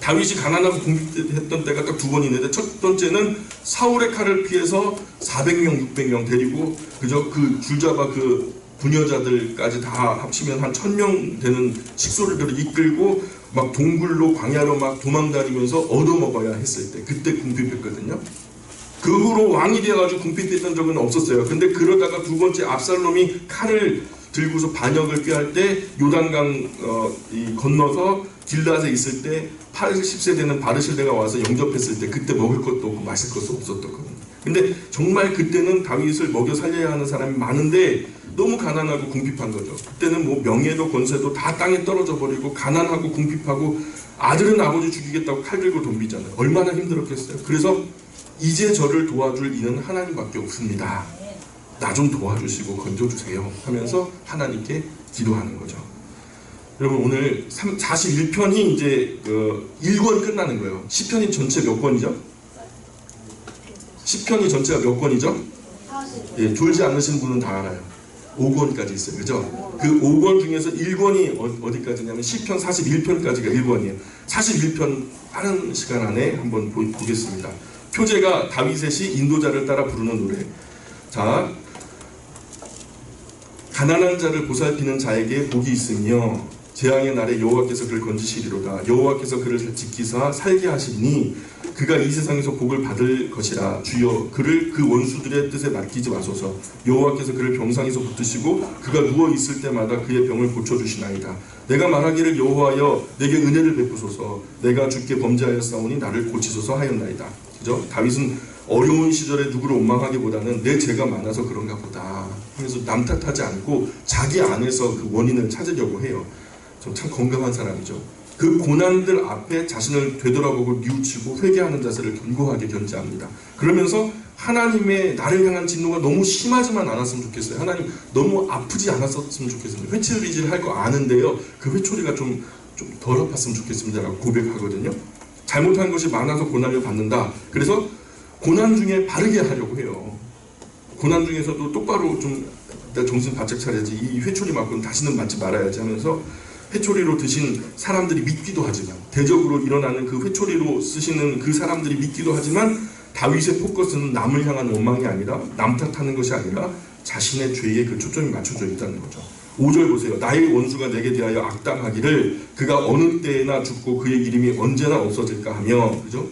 다윗이 가난하고 궁핍했던 때가 딱 두 번 있는데, 첫 번째는 사울의 칼을 피해서 400명, 600명 데리고 그저 그 줄잡아 그 부녀자들까지 다 합치면 한 1000명 되는 식소들을 이끌고 막 동굴로 광야로 막 도망다니면서 얻어먹어야 했을 때, 그때 궁핍했거든요. 그 후로 왕이 되어가지고 궁핍했던 적은 없었어요. 근데 그러다가 두 번째 압살롬이 칼을 들고서 반역을 꾀할 때 요단강 건너서 길앗에 있을 때 80세 되는 바르실레가 와서 영접했을 때 그때 먹을 것도 없고 마실 것도 없었거든요. 근데 정말 그때는 다윗을 먹여 살려야 하는 사람이 많은데 너무 가난하고 궁핍한 거죠. 그때는 뭐 명예도 권세도 다 땅에 떨어져 버리고 가난하고 궁핍하고 아들은 아버지 죽이겠다고 칼 들고 덤비잖아요. 얼마나 힘들었겠어요. 그래서 이제 저를 도와줄 이는 하나님밖에 없습니다. 나 좀 도와주시고 건져주세요 하면서 하나님께 기도하는 거죠. 여러분 오늘 41편이 이제 1권 끝나는 거예요. 시편이 전체 몇 권이죠? 시편이 전체가 몇 권이죠? 예, 졸지 않으신 분은 다 알아요. 5권까지 있어요. 그죠? 그 5권 중에서 1권이 어디까지냐면 시편 41편까지가 1권이에요. 41편 빠른 시간 안에 한번 보겠습니다. 표제가 다윗의 시 인도자를 따라 부르는 노래. 자, 가난한 자를 보살피는 자에게 복이 있으며 재앙의 날에 여호와께서 그를 건지시리로다. 여호와께서 그를 지키사 살게 하시니 그가 이 세상에서 복을 받을 것이라. 주여 그를 그 원수들의 뜻에 맡기지 마소서. 여호와께서 그를 병상에서 붙드시고 그가 누워 있을 때마다 그의 병을 고쳐주시나이다. 내가 말하기를 여호와여 내게 은혜를 베푸소서. 내가 주께 범죄하였사오니 나를 고치소서 하였나이다. 그죠? 다윗은 어려운 시절에 누구를 원망하기보다는 내 죄가 많아서 그런가 보다 하면서 남 탓하지 않고 자기 안에서 그 원인을 찾으려고 해요. 참 건강한 사람이죠. 그 고난들 앞에 자신을 되돌아보고 뉘우치고 회개하는 자세를 견고하게 견지합니다. 그러면서 하나님의 나를 향한 진노가 너무 심하지만 않았으면 좋겠어요. 하나님 너무 아프지 않았었으면 좋겠습니다. 회초리질 할 거 아는데요. 그 회초리가 좀 덜 아팠으면 좋겠습니다 라고 고백하거든요. 잘못한 것이 많아서 고난을 받는다. 그래서 고난 중에 바르게 하려고 해요. 고난 중에서도 똑바로 좀 정신 바짝 차려야지. 이 회초리 맞고는 다시는 맞지 말아야지 하면서 회초리로 드신 사람들이 믿기도 하지만, 대적으로 일어나는 그 회초리로 쓰시는 그 사람들이 믿기도 하지만, 다윗의 포커스는 남을 향한 원망이 아니라 남 탓하는 것이 아니라 자신의 죄에 그 초점이 맞춰져 있다는 거죠. 5절 보세요. 나의 원수가 내게 대하여 악담하기를 그가 어느 때나 죽고 그의 이름이 언제나 없어질까 하며, 그죠?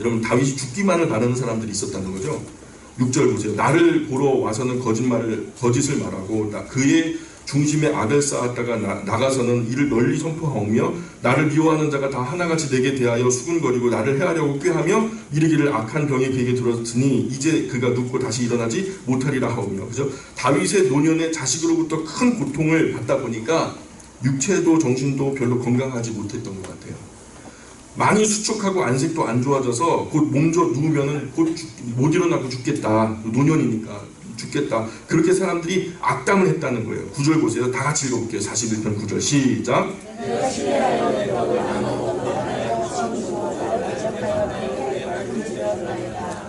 여러분 다윗이 죽기만을 바라는 사람들이 있었다는 거죠. 6절 보세요. 나를 보러 와서는 거짓을 말하고 그의 중심에 악을 쌓았다가 나가서는 이를 널리 선포하오며 나를 미워하는 자가 다 하나같이 내게 대하여 수군거리고 나를 해하려고 꾀하며 이르기를 악한 병이 그에게 들었으니 이제 그가 눕고 다시 일어나지 못하리라 하오며. 그죠? 다윗의 노년에 자식으로부터 큰 고통을 받다 보니까 육체도 정신도 별로 건강하지 못했던 것 같아요. 많이 수축하고 안색도 안 좋아져서 곧 몸져 누우면은 곧 못 일어나고 죽겠다. 노년이니까 죽겠다. 그렇게 사람들이 악담을 했다는 거예요. 9절 보세요. 다 같이 읽어볼게요. 41편 9절 시작.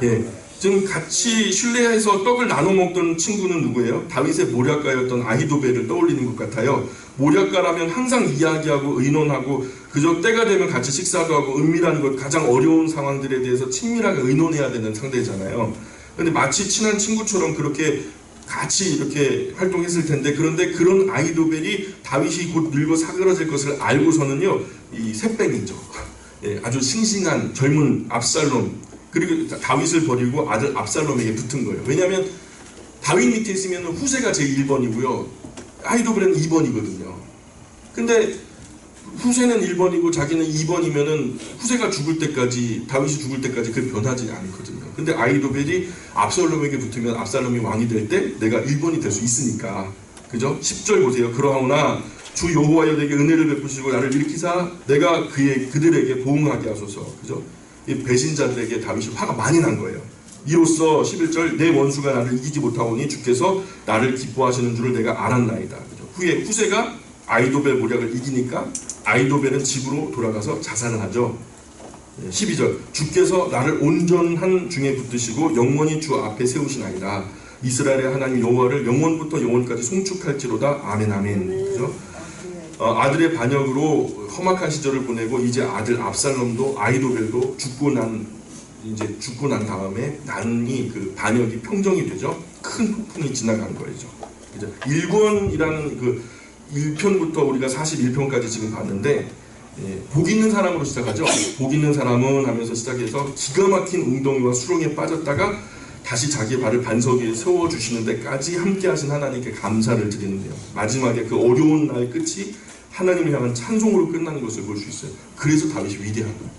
예, 지금 같이 신뢰해서 떡을 나눠 먹던 친구는 누구예요? 다윗의 모략가였던 아히도벨을 떠올리는 것 같아요. 모략가라면 항상 이야기하고 의논하고 그저 때가 되면 같이 식사도 하고 은밀한 것, 가장 어려운 상황들에 대해서 친밀하게 의논해야 되는 상대잖아요. 근데 마치 친한 친구처럼 그렇게 같이 이렇게 활동했을 텐데, 그런데 그런 아히도벨이 다윗이 곧 늙어 사그라질 것을 알고서는요, 이 새뺑이죠. 예, 아주 싱싱한 젊은 압살롬, 그리고 다윗을 버리고 아들 압살롬에게 붙은 거예요. 왜냐하면 다윗 밑에 있으면 후세가 제 1번이고요. 아히도벨은 2번이거든요. 근데 후세는 1번이고 자기는 2번이면은 후세가 죽을 때까지, 다윗이 죽을 때까지 그 변하지 않거든요. 근데 아히도벨이 압살롬에게 붙으면 압살롬이 왕이 될 때 내가 1번이 될 수 있으니까. 그죠? 10절 보세요. 그러하오나 주 여호와여 내게 은혜를 베푸시고 나를 일으키사 내가 그들에게 보응하게 하소서. 그죠? 이 배신자들에게 다윗이 화가 많이 난 거예요. 이로써 11절 내 원수가 나를 이기지 못하오니 주께서 나를 기뻐하시는 줄을 내가 알았나이다. 그죠? 후에 후세가 아히도벨 모략을 이기니까 아히도벨은 집으로 돌아가서 자살을 하죠. 12절 주께서 나를 온전한 중에 붙드시고 영원히 주 앞에 세우시나이다. 이스라엘의 하나님 여호와를 영원부터 영원까지 송축할지로다. 아멘 아멘. 그죠? 아들의 반역으로 험악한 시절을 보내고 이제 아들 압살롬도 아히도벨도 죽고 난 다음에 난이 그 반역이 평정이 되죠. 큰 폭풍이 지나간 거죠. 그죠? 1권이라는 그 1편부터 우리가 41편까지 지금 봤는데 복 있는 사람으로 시작하죠. 복 있는 사람은 하면서 시작해서 기가 막힌 웅덩이와 수렁에 빠졌다가 다시 자기 발을 반석 위에 세워주시는 데까지 함께 하신 하나님께 감사를 드리는데요. 마지막에 그 어려운 날 끝이 하나님을 향한 찬송으로 끝난 것을 볼 수 있어요. 그래서 다윗이 위대한 거예요.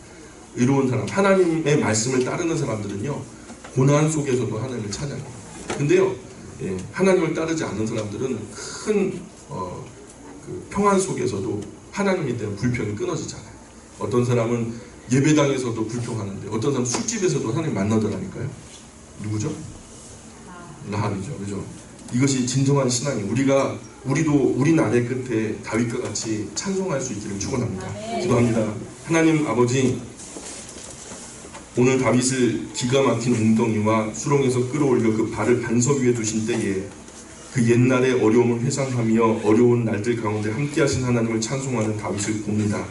의로운 사람, 하나님의 말씀을 따르는 사람들은요 고난 속에서도 하나님을 찬양해요. 근데요 하나님을 따르지 않는 사람들은 큰 그 평안 속에서도 하나님에 대한 불평이 끊어지잖아요. 어떤 사람은 예배당에서도 불평하는데 어떤 사람은 술집에서도 하나님 만나더라니까요. 누구죠? 라합이죠. 그죠? 이것이 진정한 신앙이에요. 우리도 우리 나라의 끝에 다윗과 같이 찬송할 수 있기를 축원합니다. 기도합니다. 하나님 아버지, 오늘 다윗을 기가 막힌 웅덩이와 수렁에서 끌어올려 그 발을 반석 위에 두신 때에 그 옛날의 어려움을 회상하며 어려운 날들 가운데 함께하신 하나님을 찬송하는 다윗을 봅니다.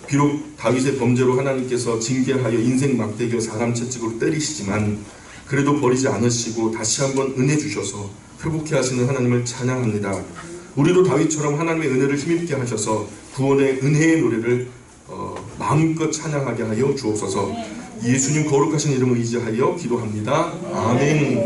비록 다윗의 범죄로 하나님께서 징계하여 인생 막대기와 사람 채찍으로 때리시지만 그래도 버리지 않으시고 다시 한번 은혜 주셔서 회복해 하시는 하나님을 찬양합니다. 우리도 다윗처럼 하나님의 은혜를 힘입게 하셔서 구원의 은혜의 노래를 마음껏 찬양하게 하여 주옵소서. 예수님 거룩하신 이름을 의지하여 기도합니다. 아멘.